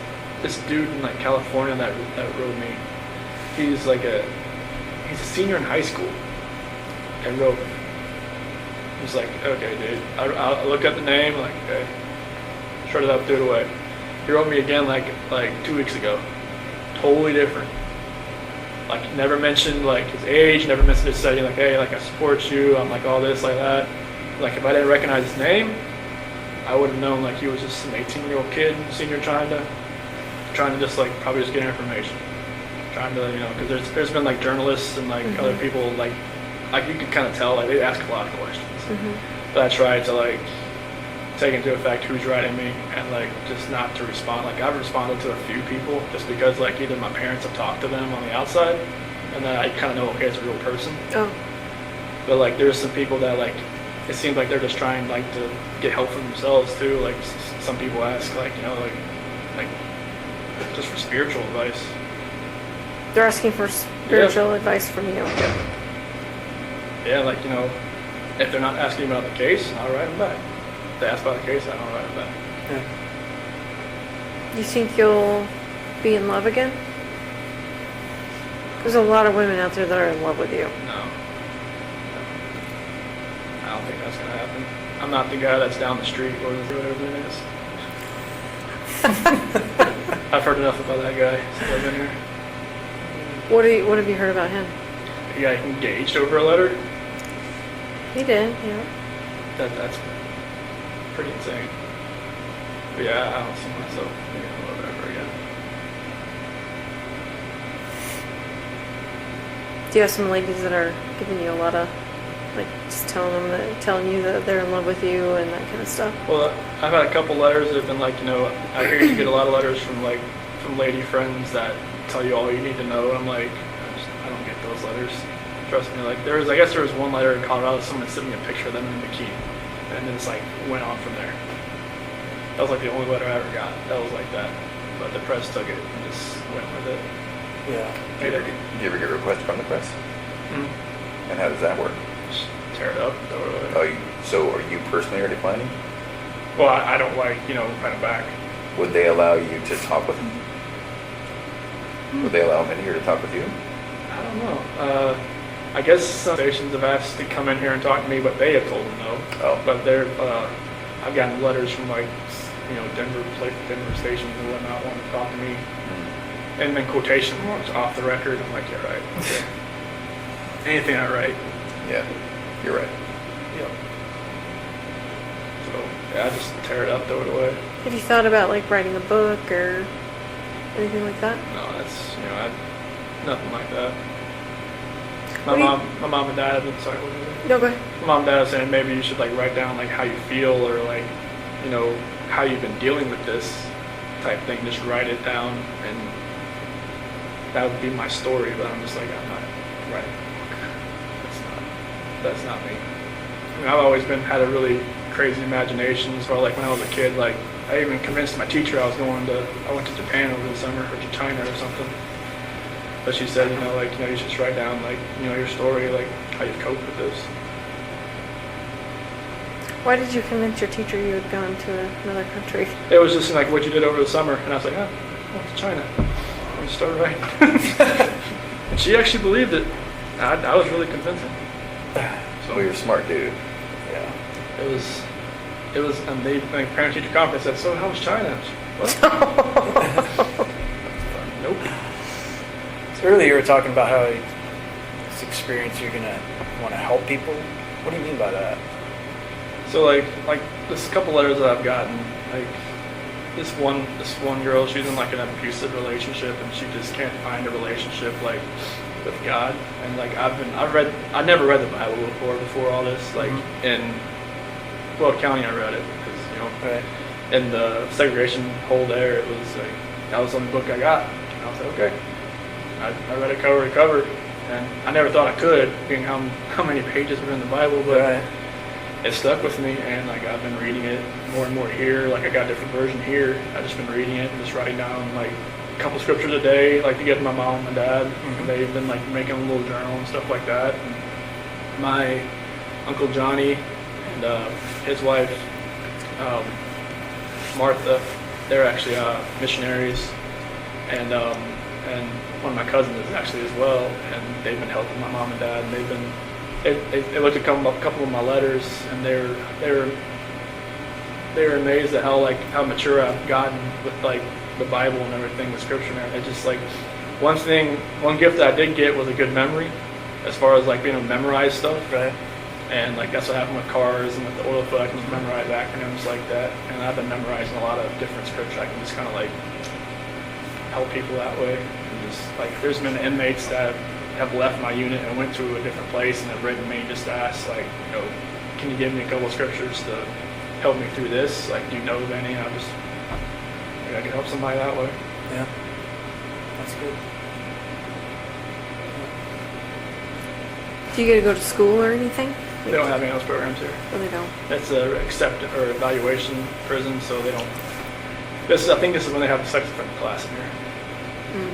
dude in like California that wrote me. He's a senior in high school and wrote me. He's like, okay, dude. I look at the name, like, okay, shred it up, threw it away. He wrote me again, like 2 weeks ago. Totally different. Like, never mentioned like his age, never mentioned his setting. Like, hey, like I support you. I'm like all this, like that. Like, if I didn't recognize his name, I would have known like he was just an 18-year-old kid, senior, trying to just like probably just get information. trying to, because there's been like journalists and like other people like you can kind of tell like they ask a lot of questions. But I try to like take into effect who's writing me and like just not to respond. Like I've responded to a few people just because like either my parents have talked to them on the outside and then I kind of know, okay, it's a real person. Oh. But like there's some people that like it seems like they're just trying like to get help for themselves too. Like some people ask like like just for spiritual advice. They're asking for spiritual advice from you. Yeah, like if they're not asking about the case, I'll write them back. If they ask about the case, I don't write them back. Yeah. You think you'll be in love again? There's a lot of women out there that are in love with you. No. I don't think that's gonna happen. I'm not the guy that's down the street or whatever it is. I've heard enough about that guy since I've been here. What have you heard about him? He got engaged over a letter. He did, yeah. That's pretty insane. But yeah, I don't see myself being in love ever again. Do you have some ladies that are giving you a lot of, like, just telling you that they're in love with you and that kind of stuff? Well, I've had a couple letters that have been like, I hear you get a lot of letters from lady friends that tell you all you need to know. And I'm like, I don't get those letters. Trust me. Like I guess there was one letter in Colorado, someone sent me a picture of them in a bikini, and then it's like went on from there. That was like the only letter I ever got. That was like that, but the press took it and just went with it. Yeah. Do you ever get requests from the press? Mm-hmm. And how does that work? Just tear it up. Throw it away. So are you personally are declining? Well, I don't like writing back. Would they allow you to talk with them? Would they allow many here to talk with you? I don't know. I guess some stations have asked to come in here and talk to me, but they have told them no. Oh. But I've gotten letters from like, Denver stations and whatnot wanting to talk to me. And then quotation marks off the record. I'm like, yeah, right. Okay. Anything I write. Yeah, you're right. Yep. So yeah, I just tear it up, throw it away. Have you thought about, like, writing a book or anything like that? No, that's nothing like that. What do you- My mom and dad. Sorry, what was it? No, go ahead. My mom and dad was saying maybe you should like write down like how you feel or like how you've been dealing with this type thing. Just write it down and that would be my story. But I'm just like I'm not writing a book. That's not me. I mean, I've always had a really crazy imagination as well. Like when I was a kid, like I even convinced my teacher I went to Japan over the summer or to China or something. But she said, you should just write down, your story, like, how you've coped with this. Why did you convince your teacher you had gone to another country? It was just, like, what you did over the summer. And I was like, I went to China. I just started writing. And she actually believed it. I was really convincing. So Well, you're a smart dude. yeah, it was, and they, like, parent-teacher conference said, so how was China? What? Nope. So earlier you were talking about how this experience you're gonna want to help people. What do you mean by that? So like there's a couple letters that I've gotten. Like this one girl, she's in like an abusive relationship and she just can't find a relationship like with God. And like I never read the Bible before all this. Like in Weld County, I read it because Right. in the segregation hole there, it was like that was the only book I got. And I was like, okay. I read it cover to cover, and I never thought I could, being how many pages were in the Bible, but Right. it stuck with me, and like I've been reading it more and more here. Like I got a different version here. I've just been reading it and just writing down like a couple scriptures a day, like to give to my mom and dad. And they've been like making a little journal and stuff like that. And my Uncle Johnny and his wife Martha, they're actually missionaries, and one of my cousins is actually as well, and they've been helping my mom and dad, and they looked at a couple of my letters, and they were amazed at how mature I've gotten with like the Bible and everything, the scripture and everything. It's just like one gift that I did get was a good memory, as far as like being able to memorize stuff. Right. And like that's what happened with cars and with the oil field. I can just memorize acronyms like that, and I've been memorizing a lot of different scripture. I can just kind of like help people that way. And just like there's been inmates that have left my unit and went to a different place and have written me just to ask like, can you give me a couple of scriptures to help me through this? Like, do you know of any? I can help somebody that way. Yeah. That's good. Do you get to go to school or anything? They don't have any of those programs here. Oh, they don't. It's a evaluation prison, so they don't. I think this is when they have the sex offender class in here. Mm.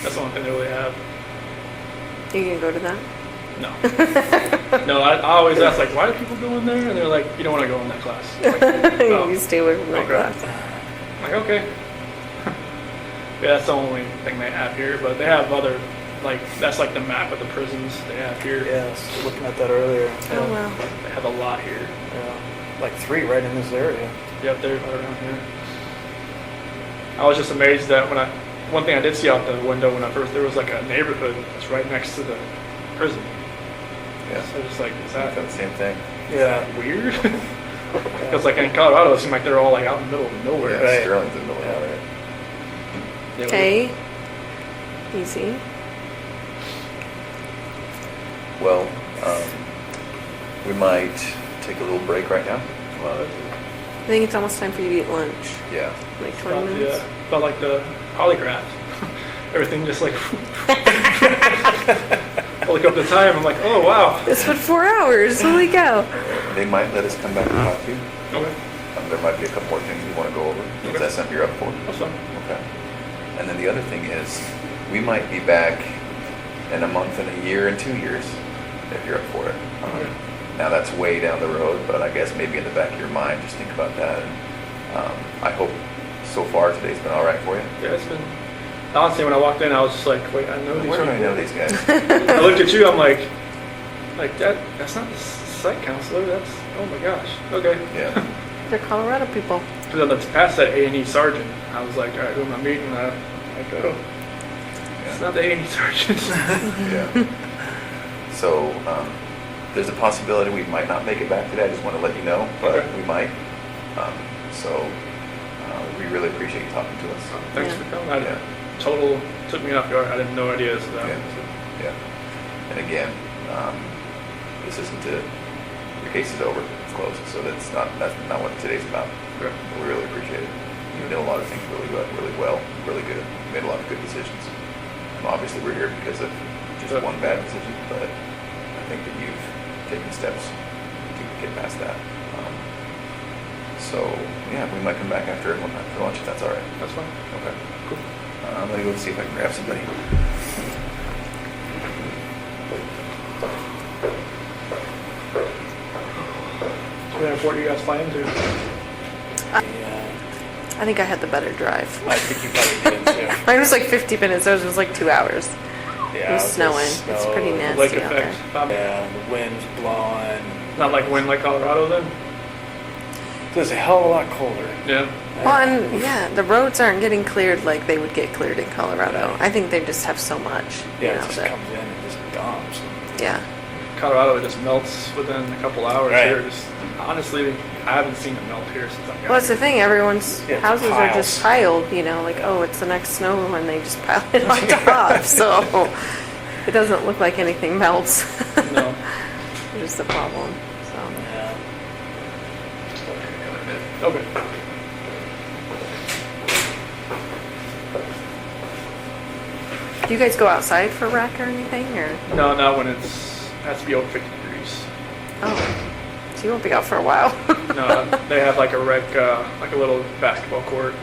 That's the only thing they really have. You can go to that? No. No, I always ask, like, why do people go in there? And they're like, you don't want to go in that class. Like, oh, You stay away from that okay. class. I'm like, okay. Yeah, that's the only thing they have here, but they have other, like, that's like the map of the prisons they have here. Yeah, I was looking at that earlier. Oh, wow. They have a lot here. Yeah. Like 3 right in this area. Yep, they're right around here. I was just amazed that one thing I did see out the window when there was like a neighborhood that's right next to the prison. Yeah. So just like, is I that felt the same thing. Yeah. weird? Because like in Colorado, it seemed like they're all like out in the middle of nowhere. Yeah, Right. Sterling's in the middle of it. Yeah, Okay. Easy. Well, we might take a little break right now. Well, I think it's almost time for you to eat lunch. Yeah. Like 20 minutes. felt like the polygraph. Everything just like I look up the time. I'm like, oh wow. It's been 4 hours. Holy cow. They might let us come back and talk to you. Okay, There might be a couple more things we want to go over. Is Okay. that something you're up for? that's fine. Okay. And then the other thing is, we might be back in a month and a year and 2 years, if you're up for it. Okay. Now that's way down the road, but I guess maybe in the back of your mind, just think about that. And I hope so far today's been all right for you. Yeah, it's been. Honestly, when I walked in, I was just like, wait, I know these Where do I people. know these guys? I looked at you. I'm like that's not the site counselor. That's oh my gosh. Okay. Yeah. They're Colorado people. Because on the past that A&E sergeant, I was like, all right, who am I meeting? I go, it's not the A&E sergeant. Yeah. So there's a possibility we might not make it back today. I just want to let you know, but Okay. we might. We really appreciate you talking to us. Thanks Yeah. for coming. Yeah. Total took me off guard. I didn't know ideas of that. Yeah. Yeah. And again, this isn't it. Your case is over. It's closed. So that's not what today's about. Okay. We really appreciate it. You did a lot of things really well, really good. You made a lot of good decisions. And obviously we're here because of just Sure. one bad decision, but I think that you've taken steps to get past that. So yeah, we might come back after lunch if that's all right. That's fine. Okay. Cool. I'm gonna go see if I can grab somebody. What airport are you guys flying to? Yeah. I think I had the better drive. I think you probably did too. Mine was like 50 minutes. Theirs was like 2 hours. Yeah. It was the snowing. It's snow, pretty the nasty Lake out effect. Yeah, the wind's blowing. Not like wind like Colorado then? It was a hell of a lot colder. Yeah. Well, and yeah, the roads aren't getting cleared like they would get cleared in Colorado. I think they just have so much. Yeah, you it know, just that- comes in and just dumps. Yeah. Colorado, it just melts within a couple hours Right. here. Just honestly, I haven't seen it melt here since I've got Well, that's the here. thing. Everyone's Yeah, houses are just piled, you know, like, oh, it's the next snow and they just pile it on top. So it doesn't look like anything melts. No. Which is the problem. So Yeah. Okay. do you guys go outside for rec or anything, or? No, not when it has to be over 50 degrees. Oh, so you won't be out for a while. No, they have like a rec, like a little basketball court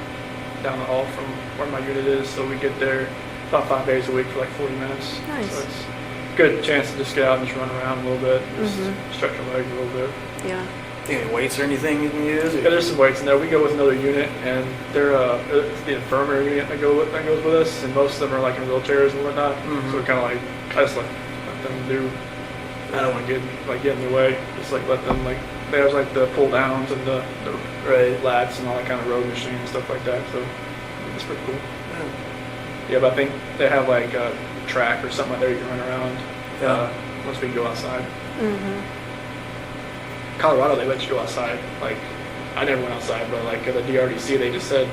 down the hall from where my unit is. So we get there about 5 days a week for like 40 minutes. Nice. So it's a good chance to just get out and just run around a little bit, just stretch your legs a little bit. Yeah. Any weights or anything you can use? Yeah, there's some weights in there. We go with another unit, and they're it's the infirmary unit that goes with us, and most of them are like in wheelchairs and whatnot. So we kind of like I just let them do. I don't want to get in the way. Just like let them like there's like the pull downs and the lats and all that kind of road machine and stuff like that. So it's pretty cool. Yeah, but I think they have like a track or something like that you can run around. Once we can go outside. Colorado, they let you go outside. Like, I never went outside, but like at the DRDC, they just said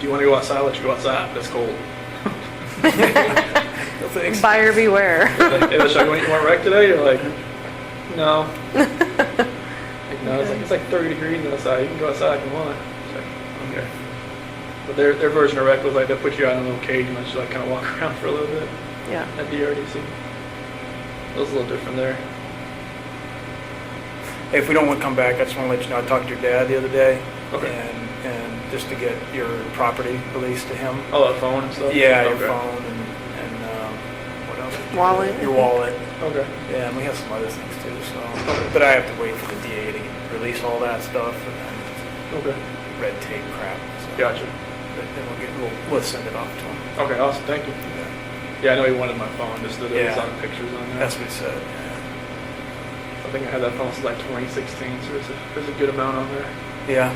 do you want to go outside? I'll let you go outside. That's cold. No thanks. Buyer beware. Like, hey, should I go eat more wreck today? You're like, no. Like, no, it's like 30 degrees outside. You can go outside if you want. It's like, okay. But their version of wreck was like, they'll put you out in a little cage and let you like kind of walk around for a little bit Yeah. at DRDC. It was a little different there. Hey, if we don't want to come back, I just want to let you know, I talked to your dad the other day. Okay. And just to get your property released to him. Oh, that phone and stuff? Yeah, your Okay. phone and what else? Wallet. Your wallet. Okay. Yeah, and we have some other things too, so. But I have to wait for the DA to release all that stuff and then Okay. red tape crap. So. Gotcha. But then we'll send it off to him. Okay, awesome. Thank you. Yeah. Yeah, I know he wanted my phone, just that it was Yeah. on pictures on there. That's what he said. I think I had that phone since like 2016, so there's a good amount on there. Yeah.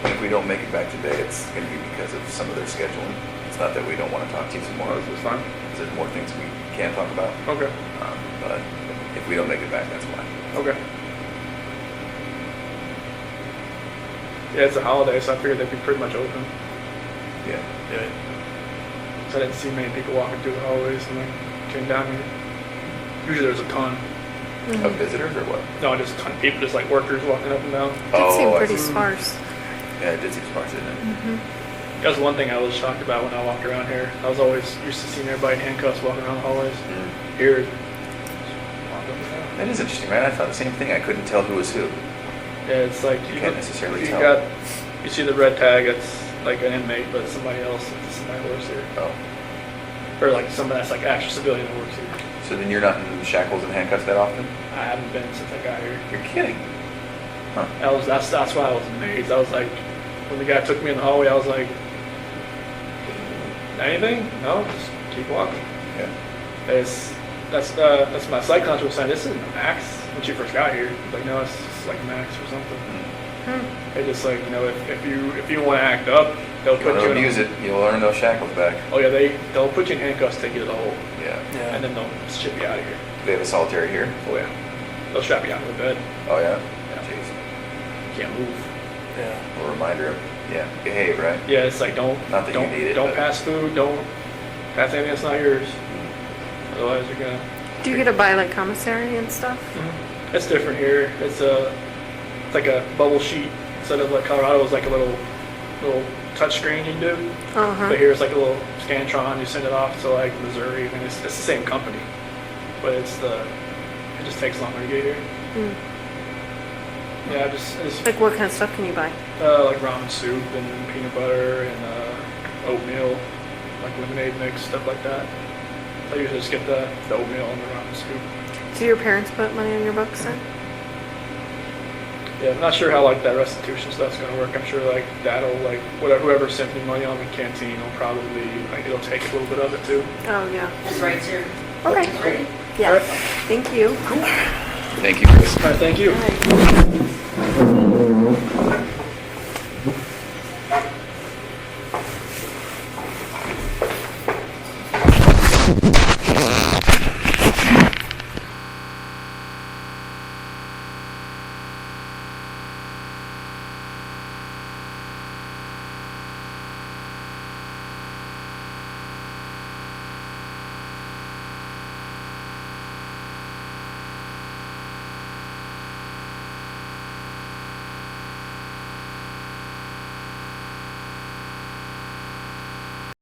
If we don't make it back today, it's going to be because of some of their scheduling. It's not that we don't want to talk to you some more. Oh, this is fine. There's more things we can talk about. Okay. But if we don't make it back, that's why. Okay. Yeah, it's a holiday, so I figured they'd be pretty much open. Yeah. Yeah. So I didn't see many people walking through the hallways when I came down here. Usually there's a ton. Of visitors or what? No, just a ton of people, just like workers walking up and down. It seemed I pretty see. sparse. Yeah, it did seem sparse, didn't it? That was one thing I was shocked about when I walked around here. I was always used to seeing everybody in handcuffs walking around the hallways. Mm. Here, just walk up and down. That is interesting, right? I thought the same thing. I couldn't tell who was who. Yeah, it's like You can't necessarily you tell. You see the red tag, it's like an inmate, but it's somebody else. It's somebody who works here, Oh. or like somebody that's like actual civilian that works here. So then you're not in shackles and handcuffs that often? I haven't been since I got here. You're kidding. Huh. That's why I was amazed. I was like, when the guy took me in the hallway, I was like, anything? No, just keep walking. Yeah. That's my psych counselor was saying, this isn't a max when she first got here. I was like, no, it's just like a max or something. They just like, you know, if you want to act up, they'll If you put want you to in. abuse it, you'll earn those shackles back. Oh yeah, they'll put you in handcuffs, take you to the hole, Yeah. Yeah. and then they'll ship you out of here. They have a solitary here? Oh yeah, they'll strap you out to the bed. Oh, yeah? Yeah. Jeez. You can't move. Yeah. A reminder of, behave, right? Yeah, it's like don't Not that you don't need it, don't but- pass food, don't pass anything that's not yours. Otherwise, you're gonna. Do you get to buy like commissary and stuff? It's different here. It's like a bubble sheet instead of like Colorado was like a little touch screen you can do. Uh-huh. But here it's like a little Scantron. You send it off to like Missouri, and it's the same company, but it just takes longer to get here. Mm. Yeah, it's Like what kind of stuff can you buy? like ramen soup and peanut butter and oatmeal, like lemonade mix, stuff like that. I usually just get the oatmeal and the ramen soup. Do your parents put money on your books then? Yeah, I'm not sure how like that restitution stuff's gonna work. I'm sure like that'll like whoever sent me money on the canteen will probably like it'll take a little bit of it too. Oh, yeah. That's right, sir. Okay. That's right. Yeah. Alright. Thank you. Thank you, Chris. All right, thank you. All right.